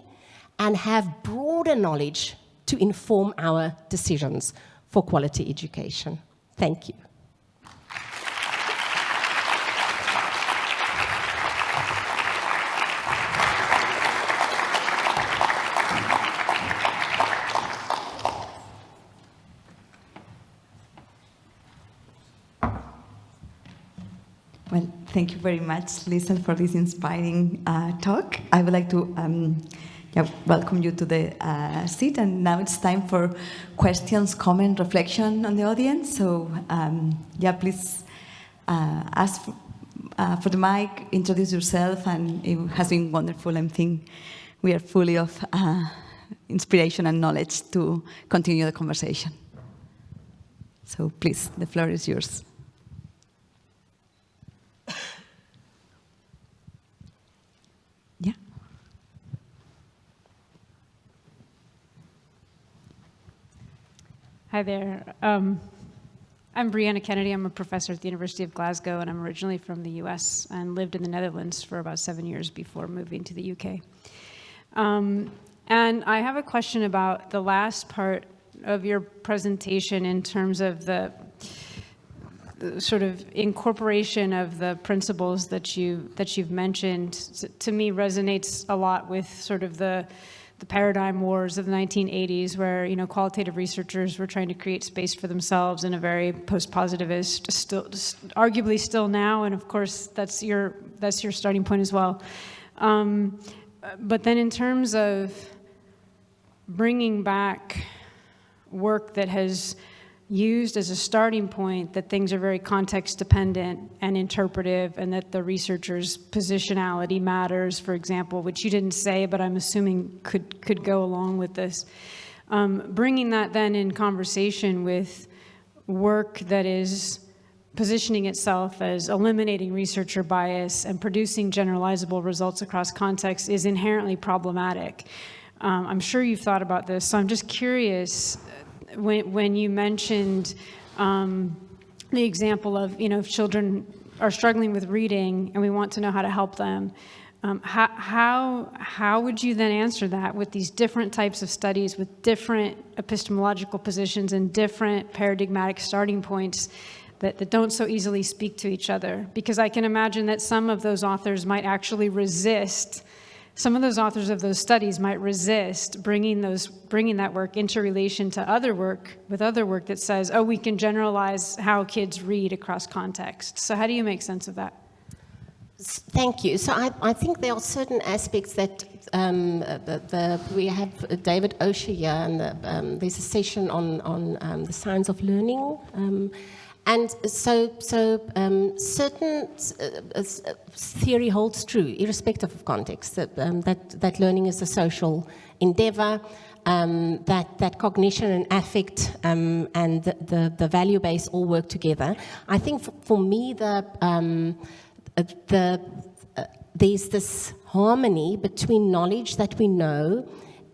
and have broader knowledge to inform our decisions for quality education. Thank you. Well, thank you very much, Liesel, for this inspiring talk. I would like to welcome you to the seat, and now it's time for questions, comment, reflection on the audience. So, please ask for the mic, introduce yourself, and it has been wonderful. I think we are fully of inspiration and knowledge to continue the conversation. So, please, the floor is yours. Yeah. Hi there. I'm Brianna Kennedy. I'm a professor at the University of Glasgow, and I'm originally from the US and lived in the Netherlands for about 7 years before moving to the UK. And I have a question about the last part of your presentation in terms of the sort of incorporation of the principles that you've mentioned. To me, resonates a lot with sort of the paradigm wars of the 1980s, where qualitative researchers were trying to create space for themselves in a very post-positivist, arguably still now, and of course that's your starting point as well. But then in terms of bringing back work that has used as a starting point that things are very context dependent and interpretive, and that the researcher's positionality matters, for example, which you didn't say, but I'm assuming could go along with this. Bringing that then in conversation with work that is positioning itself as eliminating researcher bias and producing generalizable results across contexts is inherently problematic. I'm sure you've thought about this, so I'm just curious, when you mentioned the example of, if children are struggling with reading and we want to know how to help them, how would you then answer that with these different types of studies, with different epistemological positions and different paradigmatic starting points that don't so easily speak to each other? Because I can imagine that some of those authors might actually resist. Some of those authors of those studies might resist bringing that work into relation to other work that says, oh, we can generalize how kids read across contexts. So how do you make sense of that? Thank you. So I think there are certain aspects that we have David Osher here, and there's a session on the science of learning. And so certain theory holds true, irrespective of context, that learning is a social endeavor. that cognition and affect and the value base all work together. I think for me there's this harmony between knowledge that we know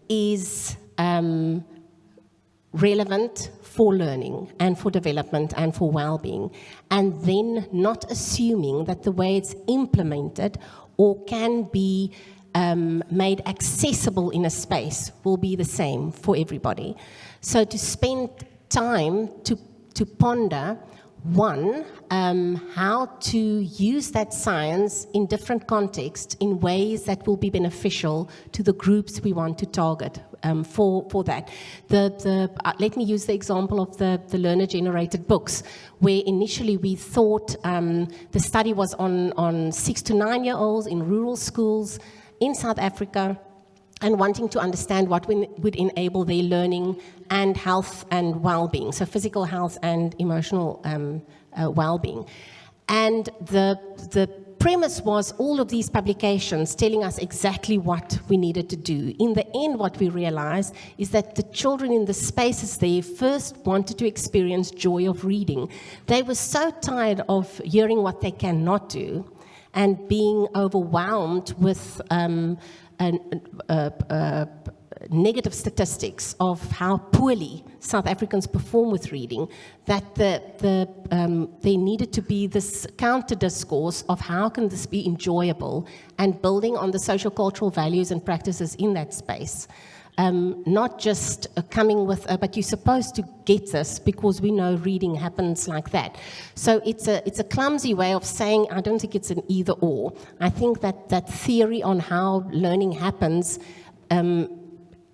is relevant for learning and for development and for well-being, and then not assuming that the way it's implemented or can be made accessible in a space will be the same for everybody. So to spend time to ponder, one, how to use that science in different contexts in ways that will be beneficial to the groups we want to target for that. Let me use the example of the learner-generated books, where initially we thought the study was on 6 to 9-year-olds in rural schools in South Africa, and wanting to understand what would enable their learning and health and well-being, so physical health and emotional well-being. And the premise was all of these publications telling us exactly what we needed to do. In the end, what we realized is that the children in the spaces there first wanted to experience joy of reading. They were so tired of hearing what they cannot do and being overwhelmed with negative statistics of how poorly South Africans perform with reading, that there needed to be this counter-discourse of how can this be enjoyable and building on the social cultural values and practices in that space. Not just coming with, but you're supposed to get this because we know reading happens like that. So it's a clumsy way of saying, I don't think it's an either or. I think that theory on how learning happens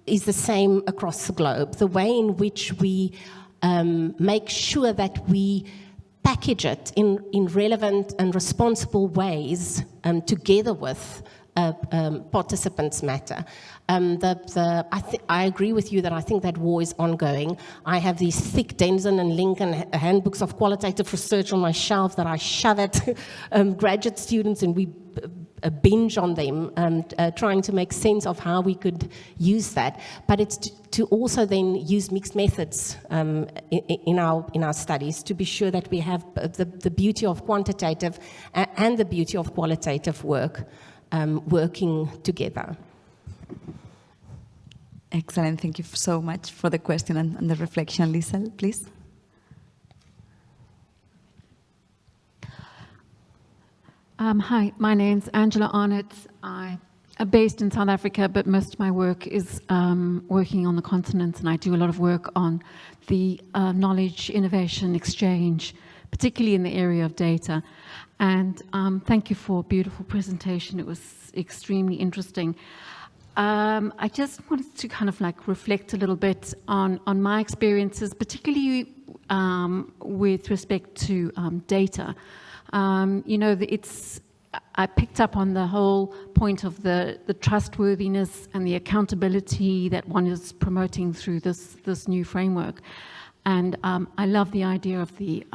is the same across the globe. The way in which we make sure that we package it in relevant and responsible ways together with participants matter. I agree with you that I think that war is ongoing. I have these thick Denson and Lincoln handbooks of qualitative research on my shelf that I shove at graduate students, and we binge on them, trying to make sense of how we could use that. But it's to also then use mixed methods in our studies to be sure that we have the beauty of quantitative and the beauty of qualitative work working together. Excellent. Thank you so much for the question and the reflection. Liesel, please. Hi, my name's Angela Arnott. I am based in South Africa, but most of my work is working on the continent, and I do a lot of work on the knowledge, innovation, exchange, particularly in the area of data. And thank you for a beautiful presentation. It was extremely interesting. I just wanted to kind of like reflect a little bit on my experiences, particularly with respect to data. You know, I picked up on the whole point of the trustworthiness and the accountability that one is promoting through this new framework. And I love the idea of the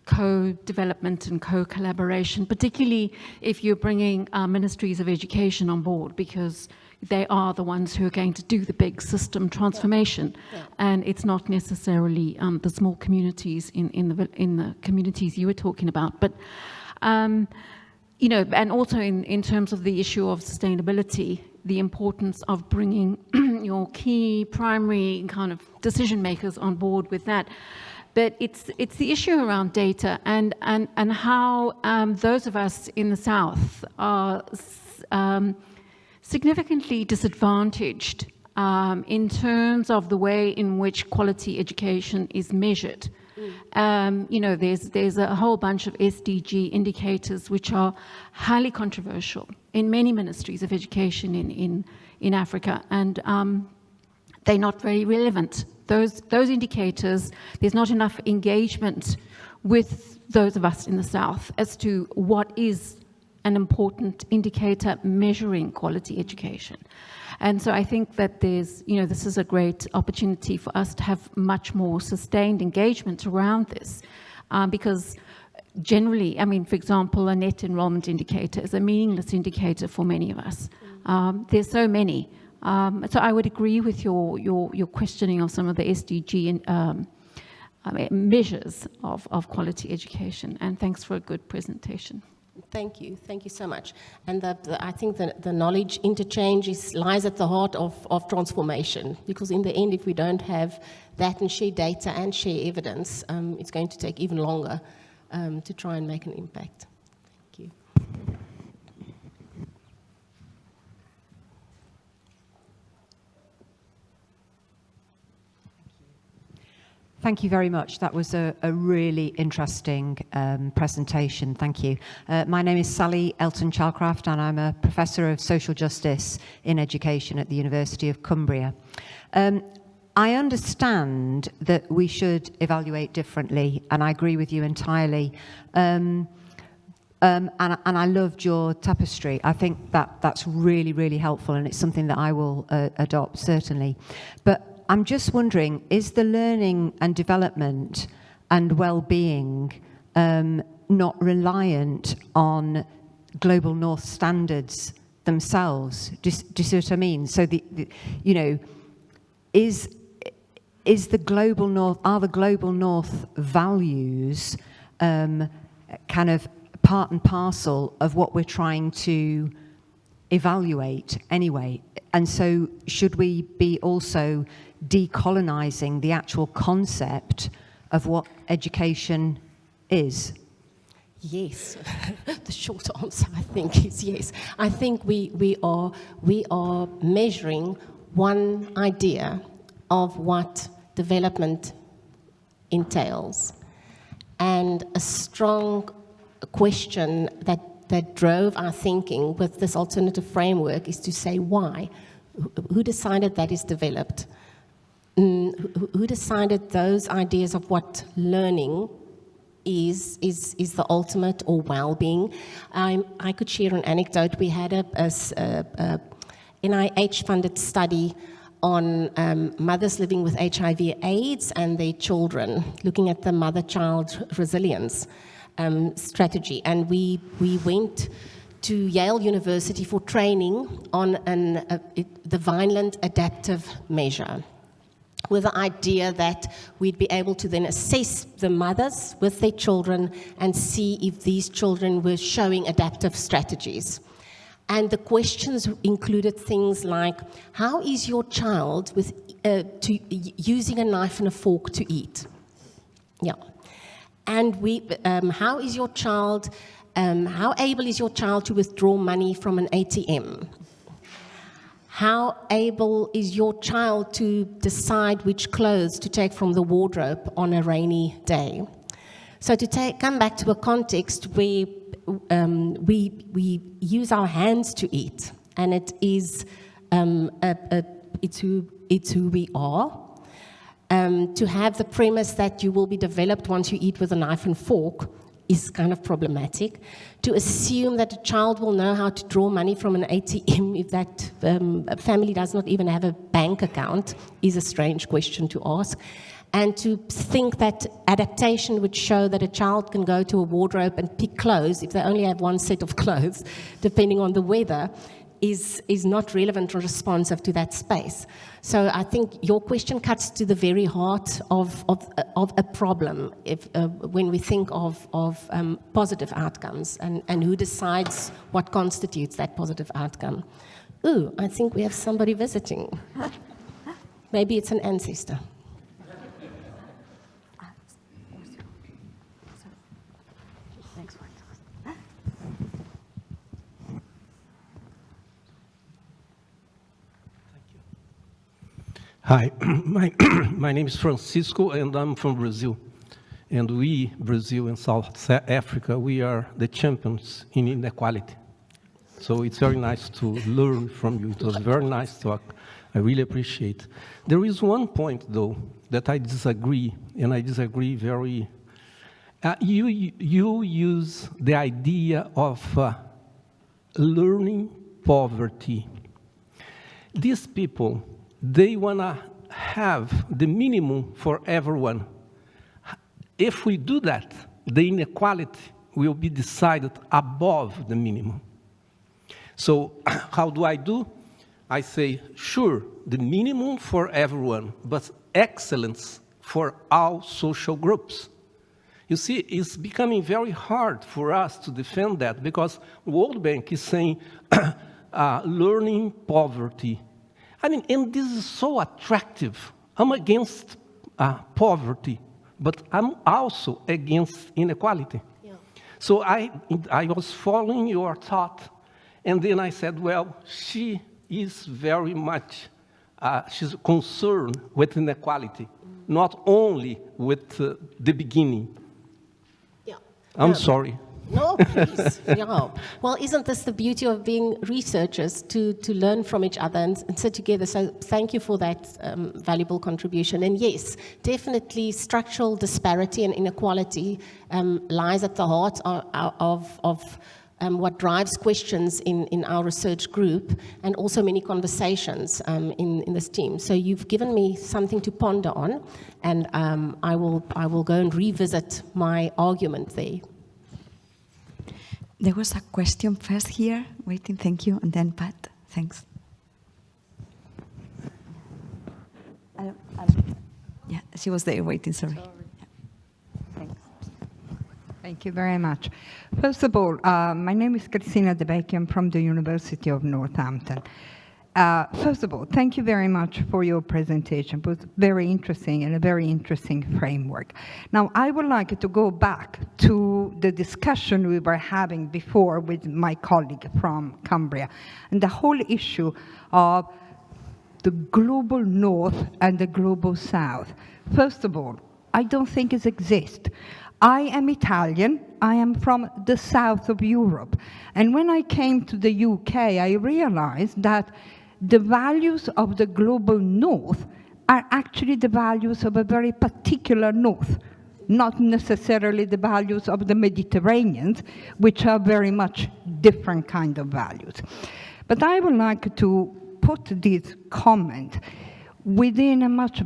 co-development and co-collaboration, particularly if you're bringing ministries of education on board, because they are the ones who are going to do the big system transformation. Yeah. And it's not necessarily the small communities in the communities you were talking about. But, you know, and also in terms of the issue of sustainability, the importance of bringing your key primary kind of decision makers on board with that. But it's the issue around data and how those of us in the South are significantly disadvantaged in terms of the way in which quality education is measured. You know, there's a whole bunch of SDG indicators which are highly controversial in many ministries of education in Africa, and they're not very relevant. Those indicators, there's not enough engagement with those of us in the South as to what is an important indicator measuring quality education. And so I think that there's, you know, this is a great opportunity for us to have much more sustained engagement around this, because generally, I mean, for example, a net enrollment indicator is a meaningless indicator for many of us. There's so many So I would agree with your questioning of some of the SDG measures of quality education, and thanks for a good presentation. Thank you so much. And I think that the knowledge interchange lies at the heart of transformation, because in the end, if we don't have that and share data and share evidence, it's going to take even longer to try and make an impact. Thank you. Thank you very much. That was a really interesting presentation. Thank you. My name is Sally Elton-Chalcraft, and I'm a Professor of Social Justice in Education at the University of Cumbria. I understand that we should evaluate differently, and I agree with you entirely. And I loved your tapestry. I think that's really, really helpful, and it's something that I will adopt, certainly. But I'm just wondering, is the learning and development and well-being not reliant on Global North standards themselves? Do you see what I mean? So, you know, is the Global North, are the Global North values kind of part and parcel of what we're trying to evaluate anyway? And so should we be also decolonizing the actual concept of what education is? Yes. The short answer, I think, is yes. I think we are measuring one idea of what development entails. And a strong question that drove our thinking with this alternative framework is to say why. Who decided that is developed? Who decided those ideas of what learning is the ultimate, or well-being? I could share an anecdote. We had a NIH-funded study on mothers living with HIV/AIDS and their children, looking at the mother-child resilience strategy. And we went to Yale University for training on the Vineland Adaptive Measure, with the idea that we'd be able to then assess the mothers with their children and see if these children were showing adaptive strategies. And the questions included things like, how is your child using a knife and a fork to eat? Yeah. And how is your child, how able is your child to withdraw money from an ATM? How able is your child to decide which clothes to take from the wardrobe on a rainy day? So to come back to a context where we use our hands to eat, and it is it's who we are. To have the premise that you will be developed once you eat with a knife and fork is kind of problematic. To assume that a child will know how to draw money from an ATM if that family does not even have a bank account is a strange question to ask. And to think that adaptation would show that a child can go to a wardrobe and pick clothes if they only have one set of clothes, depending on the weather, is not relevant or responsive to that space. So I think your question cuts to the very heart of a problem when we think of positive outcomes and who decides what constitutes that positive outcome. Ooh, I think we have somebody visiting. Maybe it's an ancestor. Hi, my name is Francisco, and I'm from Brazil. And we, Brazil and South Africa, we are the champions in inequality. So it's very nice to learn from you. It was a very nice talk. I really appreciate. There is one point, though, that I disagree, and I disagree very. You use the idea of learning poverty. These people, they want to have the minimum for everyone. If we do that, the inequality will be decided above the minimum. So how do? I say, sure, the minimum for everyone, but excellence for all social groups. You see, it's becoming very hard for us to defend that because World Bank is saying learning poverty. I mean, and this is so attractive. I'm against poverty, but I'm also against inequality. Yeah. So I was following your thought, and then I said, well, she is very much, she's concerned with inequality, not only with the beginning. Yeah. I'm sorry. No, please. Yeah. Well, isn't this the beauty of being researchers, to learn from each other and sit together? So thank you for that valuable contribution. And yes, definitely structural disparity and inequality lies at the heart of what drives questions in our research group, and also many conversations in this team. So you've given me something to ponder on, and I will go and revisit my argument there. There was a question first here, waiting, thank you, and then Pat, thanks. Yeah, she was there waiting, sorry. Yeah. Thanks. Thank you very much. First of all, my name is Cristina De Becchi. I'm from the University of Northampton. First of all, thank you very much for your presentation. It was very interesting and a very interesting framework. Now, I would like to go back to the discussion we were having before with my colleague from Cumbria, and the whole issue of the global north and the global south. First of all, I don't think it exists. I am Italian. I am from the south of Europe. And when I came to the UK, I realized that the values of the global north are actually the values of a very particular north, not necessarily the values of the Mediterraneans, which are very much different kind of values. But I would like to put this comment within a much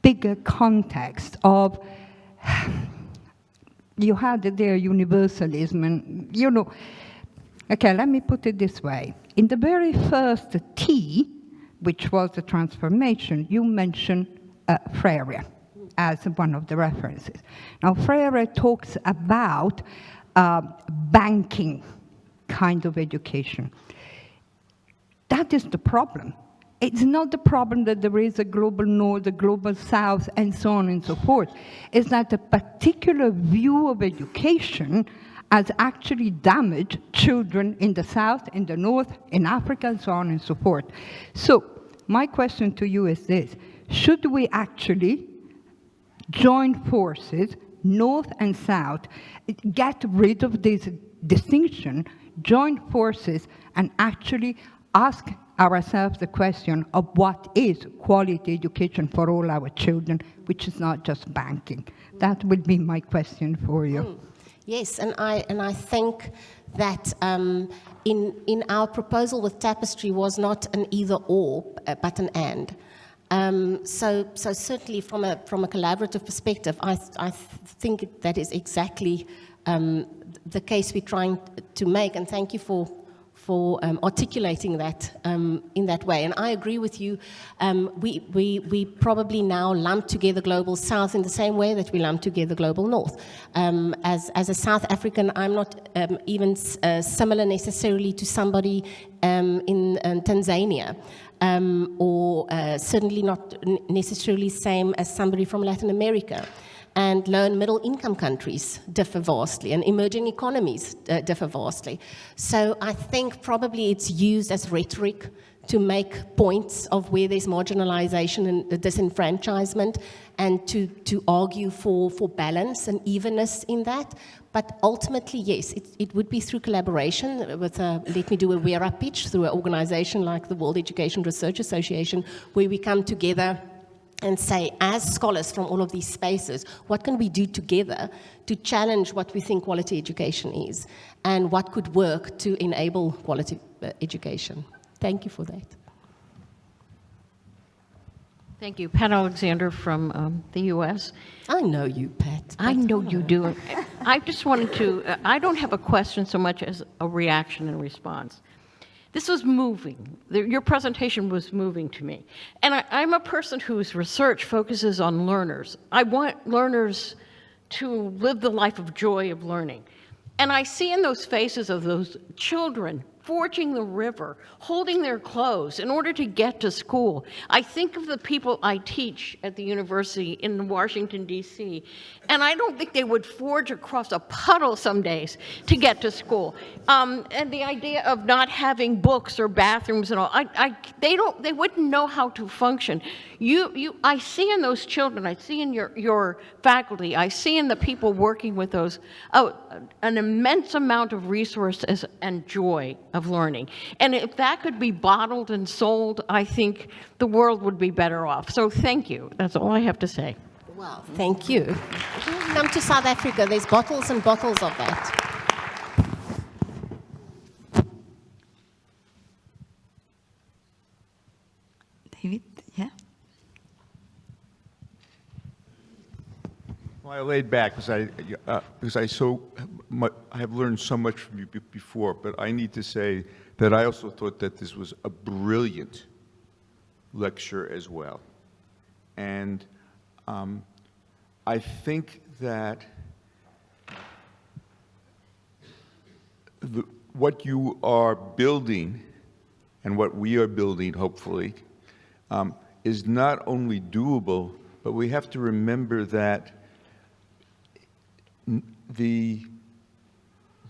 bigger context of, you had there universalism, and you know, okay, let me put it this way. In the very first T, which was the transformation, you mentioned Freire as one of the references. Now, Freire talks about banking kind of education. That is the problem. It's not the problem that there is a global north, a global south, and so on and so forth. It's that a particular view of education has actually damaged children in the south, in the north, in Africa, and so on and so forth. So my question to you is this: should we actually join forces, north and south, get rid of this distinction, join forces, and actually ask ourselves the question of what is quality education for all our children, which is not just banking? That would be my question for you. Yes, and I think that in our proposal with Tapestry was not an either or, but an and. So certainly from a collaborative perspective, I think that is exactly the case we're trying to make. And thank you for articulating that in that way. And I agree with you. We probably now lump together Global South in the same way that we lump together Global North. As a South African, I'm not even similar necessarily to somebody in Tanzania, or certainly not necessarily same as somebody from Latin America. And low and middle income countries differ vastly, and emerging economies differ vastly. So I think probably it's used as rhetoric to make points of where there's marginalization and disenfranchisement, and to argue for balance and evenness in that. But ultimately, yes, it would be through collaboration with, let me do a WERA pitch, through an organization like the World Education Research Association, where we come together and say, as scholars from all of these spaces, what can we do together to challenge what we think quality education is, and what could work to enable quality education? Thank you for that. Thank you. Pat Alexander from the U.S. I know you, Pat. I know you do. I just wanted to, I don't have a question so much as a reaction and response. this was moving. Your presentation was moving to me. And I'm a person whose research focuses on learners. I want learners to live the life of joy of learning. And I see in those faces of those children forging the river, holding their clothes in order to get to school. I think of the people I teach at the university in Washington, D.C., and I don't think they would forge across a puddle some days to get to school. And the idea of not having books or bathrooms and all, they wouldn't know how to function. I see in those children, I see in your faculty, I see in the people working with those, an immense amount of resources and joy of learning. And if that could be bottled and sold, I think the world would be better off. So thank you. That's all I have to say. Well, thank you. If you come to South Africa, there's bottles and bottles of that. David, yeah? Well, I laid back because I have learned so much from you before, but I need to say that I also thought that this was a brilliant lecture as well. And I think that what you are building and what we are building, hopefully, is not only doable, but we have to remember that the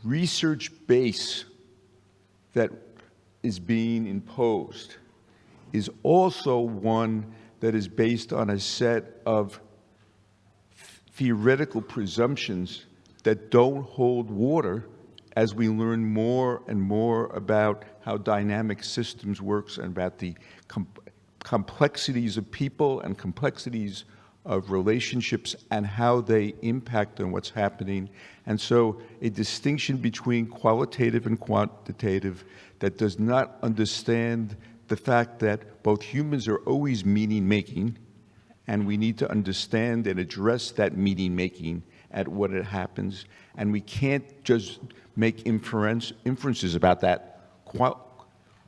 research base that is being imposed is also one that is based on a set of theoretical presumptions that don't hold water as we learn more and more about how dynamic systems works and about the complexities of people and complexities of relationships and how they impact on what's happening. And so a distinction between qualitative and quantitative that does not understand the fact that both humans are always meaning-making, and we need to understand and address that meaning-making at what it happens, and we can't just make inferences about that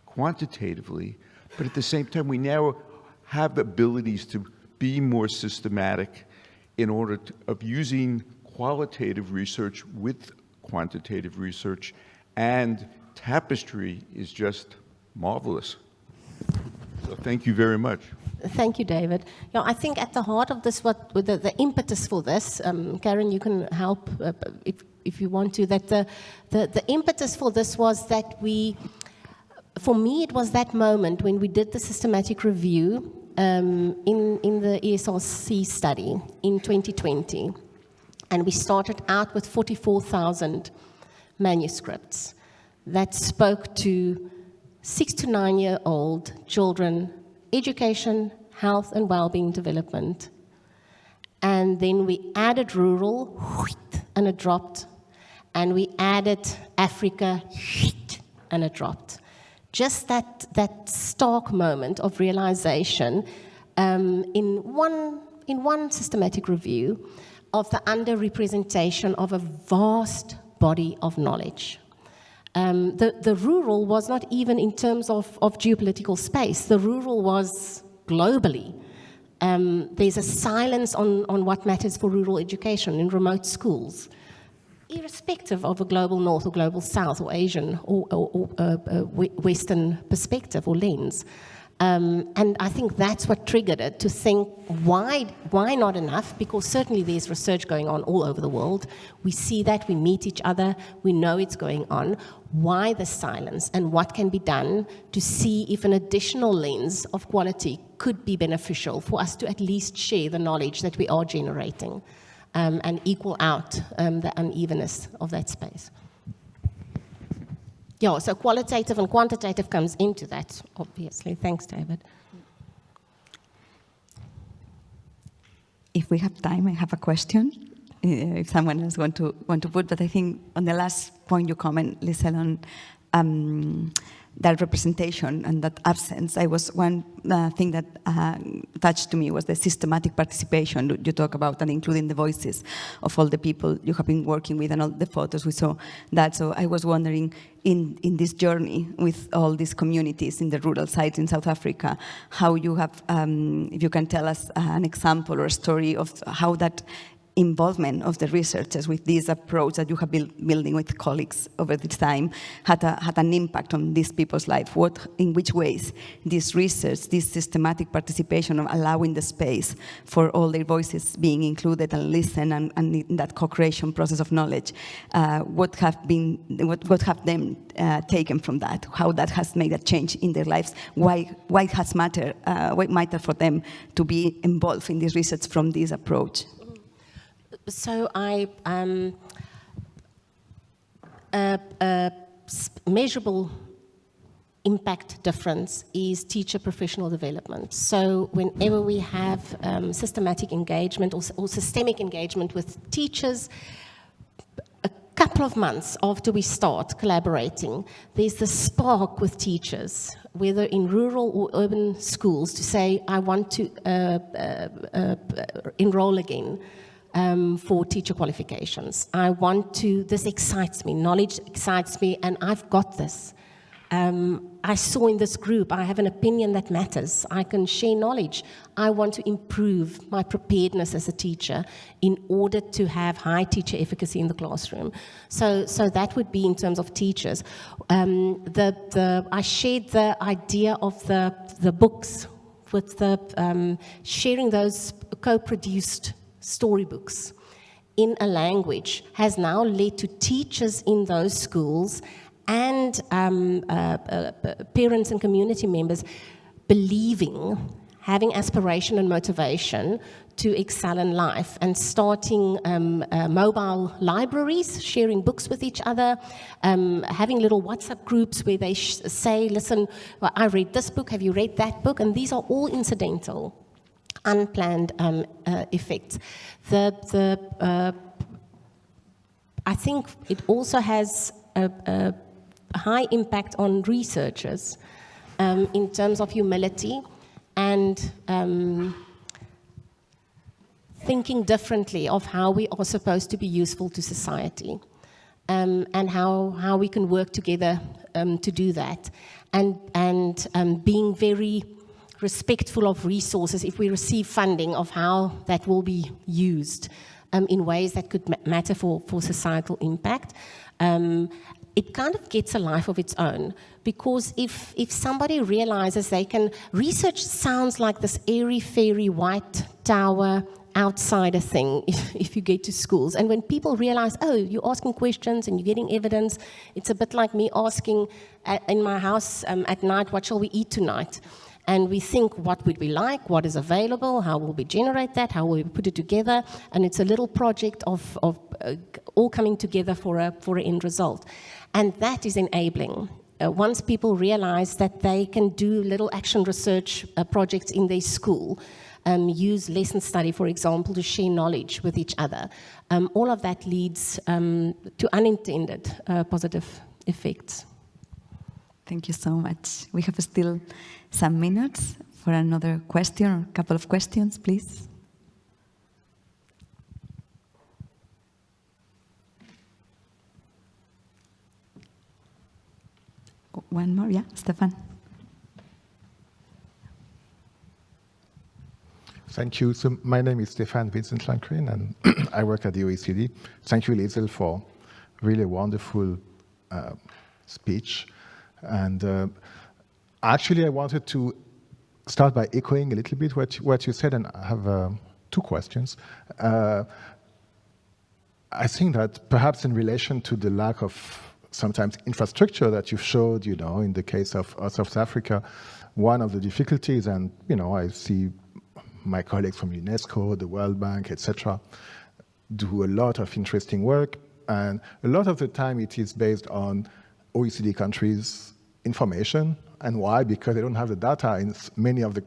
quantitatively, but at the same time, we now have abilities to be more systematic in order of using qualitative research with quantitative research, and Tapestry is just marvelous. So thank you very much. Thank you, David. Yeah, I think at the heart of this, what the impetus for this, Karen, you can help if you want to, that the impetus for this was that for me, it was that moment when we did the systematic review in the ESRC study in 2020. And we started out with 44,000 manuscripts that spoke to 6 to 9-year-old children, education, health and well-being development. And then we added rural, and it dropped. And we added Africa, and it dropped. Just that stark moment of realization in one systematic review of the underrepresentation of a vast body of knowledge. The rural was not even in terms of geopolitical space. The rural was globally. There's a silence on what matters for rural education in remote schools, irrespective of a global north or global south or Asian or Western perspective or lens. And I think that's what triggered it, to think, why not enough? Because certainly there's research going on all over the world. We see that, we meet each other, we know it's going on. Why the silence, and what can be done to see if an additional lens of quality could be beneficial for us to at least share the knowledge that we are generating and equal out the unevenness of that space. Yeah, so qualitative and quantitative comes into that, obviously. Thanks, David. If we have time, I have a question. If someone else want to put, but I think on the last point you comment, Liesel, on that representation and that absence. I was one thing that touched to me was the systematic participation you talk about, and including the voices of all the people you have been working with and all the photos we saw that. So I was wondering, in this journey with all these communities in the rural sites in South Africa, how you have, if you can tell us an example or a story of how that involvement of the researchers with this approach that you have been building with colleagues over this time had an impact on these people's life. In which ways this research, this systematic participation of allowing the space for all their voices being included and listened, and in that co-creation process of knowledge, what have them taken from that? How that has made a change in their lives? Why it has mattered? Why it mattered for them to be involved in this research from this approach? So measurable impact difference is teacher professional development. So whenever we have systematic engagement or systemic engagement with teachers, a couple of months after we start collaborating, there's the spark with teachers, whether in rural or urban schools, to say, I want to enroll again. For teacher qualifications. This excites me, knowledge excites me, and I've got this. I saw in this group, I have an opinion that matters. I can share knowledge. I want to improve my preparedness as a teacher in order to have high teacher efficacy in the classroom. So that would be in terms of teachers. I shared the idea of the books with the sharing those co-produced storybooks in a language has now led to teachers in those schools and parents and community members believing, having aspiration and motivation to excel in life, and starting mobile libraries, sharing books with each other, having little WhatsApp groups where they say, listen, well, I read this book, have you read that book? And these are all incidental, unplanned effects. I think it also has a high impact on researchers in terms of humility and thinking differently of how we are supposed to be useful to society, and how we can work together to do that, and being very respectful of resources if we receive funding, of how that will be used in ways that could matter for societal impact. It kind of gets a life of its own, because if somebody realizes they can, research sounds like this airy-fairy white tower outsider thing if you get to schools. And when people realize, oh, you're asking questions and you're getting evidence, it's a bit like me asking in my house at night, what shall we eat tonight? And we think, what would we like? What is available? How will we generate that? How will we put it together? And it's a little project of all coming together for an end result. And that is enabling. Once people realize that they can do little action research projects in their school, use lesson study, for example, to share knowledge with each other, all of that leads to unintended positive effects. Thank you so much. We have still some minutes for another question, or a couple of questions, please. One more, yeah, Stefan. Thank you. So my name is Stefan Vincent Lankrin, and I work at the OECD. Thank you, Liesel, for really wonderful speech. And actually, I wanted to start by echoing a little bit what you said, and I have two questions. I think that perhaps in relation to the lack of sometimes infrastructure that you showed, in the case of South Africa, one of the difficulties, and I see my colleagues from UNESCO, the World Bank, etc., do a lot of interesting work, and a lot of the time it is based on OECD countries' information. And why? Because they don't have the data in many of the,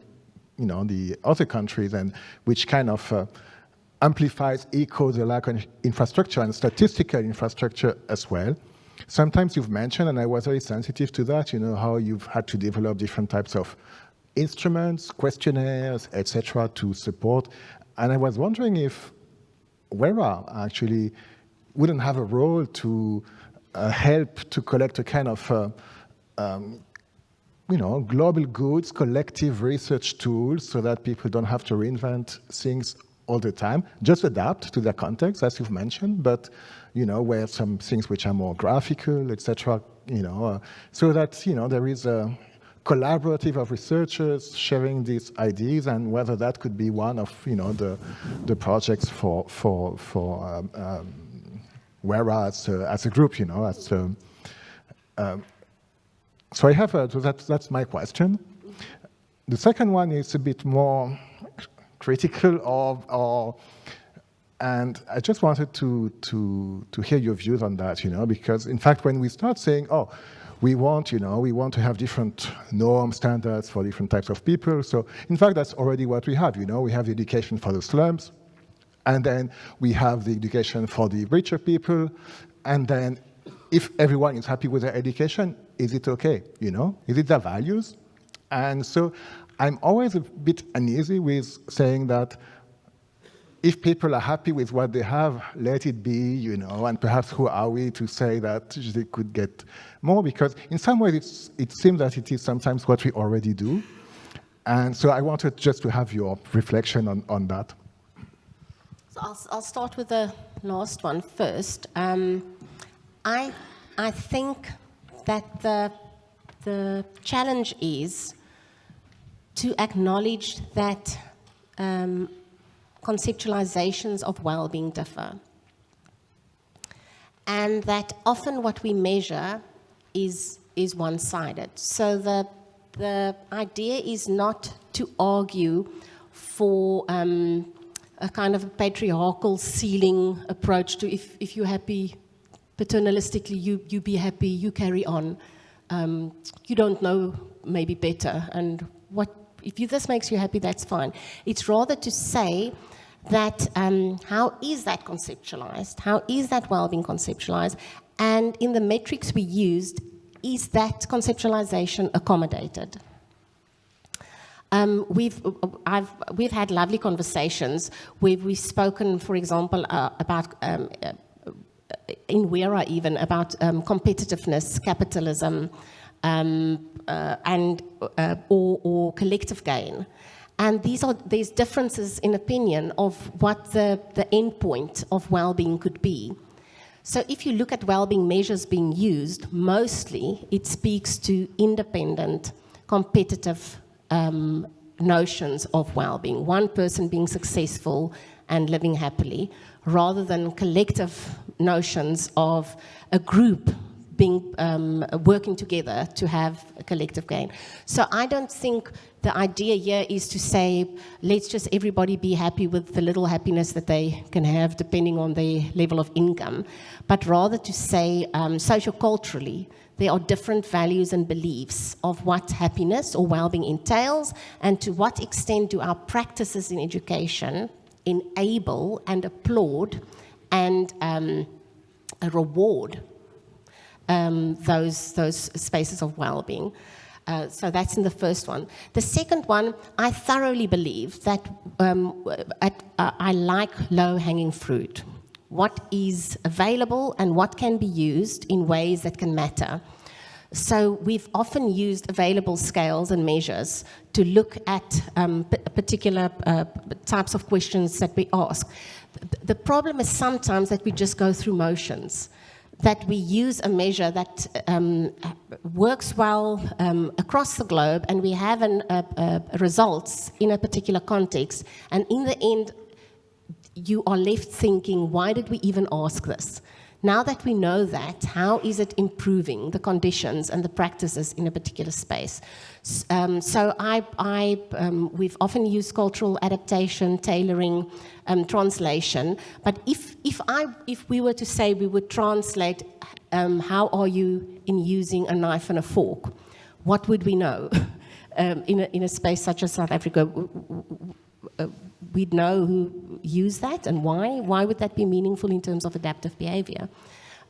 the other countries, and which kind of amplifies, echoes the lack of infrastructure and statistical infrastructure as well. sometimes you've mentioned, and I was very sensitive to that, how you've had to develop different types of instruments, questionnaires, etc. to support. And I was wondering if WERA actually wouldn't have a role to help to collect a kind of global goods, collective research tools so that people don't have to reinvent things all the time, just adapt to their context, as you've mentioned, but, where some things which are more graphical, etc., so that, there is a collaborative of researchers sharing these ideas, and whether that could be one of, the projects for WERA as a group, so I have so that's my question. The second one is a bit more critical and I just wanted to hear your views on that, because in fact when we start saying, we want to have different norm standards for different types of people, so in fact that's already what we have, we have the education for the slums, and then we have the education for the richer people, and then if everyone is happy with their education, is it okay? Is it their values? And so I'm always a bit uneasy with saying that if people are happy with what they have, let it be, and perhaps who are we to say that they could get more? Because in some ways it seems that it is sometimes what we already do. And so I wanted just to have your reflection on that. So I'll start with the last one first. I think that the challenge is to acknowledge that conceptualizations of well-being differ, and that often what we measure is one-sided. So the idea is not to argue for a kind of patriarchal ceiling approach to if you're happy paternalistically, you be happy, you carry on. You don't know maybe better, and if this makes you happy, that's fine. It's rather to say that how is that conceptualized? How is that well-being conceptualized? And in the metrics we used, is that conceptualization accommodated? We've had lovely conversations where we've spoken, for example, about in WERA even about competitiveness, capitalism, or collective gain. And there's differences in opinion of what the end point of well-being could be. So if you look at well-being measures being used, mostly it speaks to independent, competitive notions of well-being. One person being successful and living happily, rather than collective notions of a group being working together to have a collective gain. So I don't think the idea here is to say, let's just everybody be happy with the little happiness that they can have depending on their level of income, but rather to say socioculturally, there are different values and beliefs of what happiness or well-being entails, and to what extent do our practices in education enable and applaud and reward those spaces of well-being. So that's in the first one. The second one, I thoroughly believe that I like low-hanging fruit. What is available and what can be used in ways that can matter. So we've often used available scales and measures to look at particular types of questions that we ask. The problem is sometimes that we just go through motions, that we use a measure that works well across the globe, and we have results in a particular context, and in the end, you are left thinking, why did we even ask this? Now that we know that, how is it improving the conditions and the practices in a particular space? So we've often used cultural adaptation, tailoring, translation. But if we were to say we would translate, how are you in using a knife and a fork? What would we know? In a space such as South Africa, we'd know who used that and why. Why would that be meaningful in terms of adaptive behavior?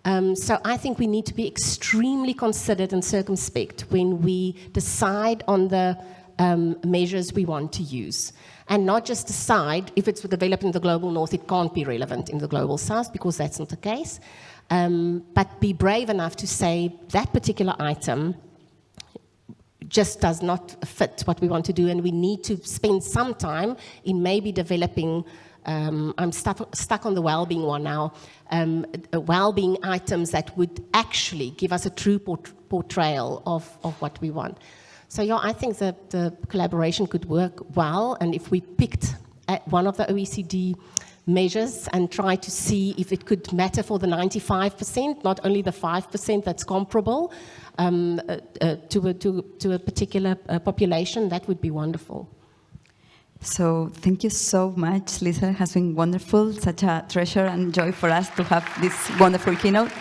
So I think we need to be extremely considered and circumspect when we decide on the measures we want to use. And not just decide if it's developed in the global north, it can't be relevant in the global south, because that's not the case. But be brave enough to say that particular item just does not fit what we want to do, and we need to spend some time in maybe developing, I'm stuck on the well-being one now, well-being items that would actually give us a true portrayal of what we want. So yeah, I think that the collaboration could work well, and if we picked one of the OECD measures and try to see if it could matter for the 95%, not only the 5% that's comparable to a particular population, that would be wonderful. So thank you so much, Liesel. It has been wonderful, such a treasure and joy for us to have this wonderful keynote.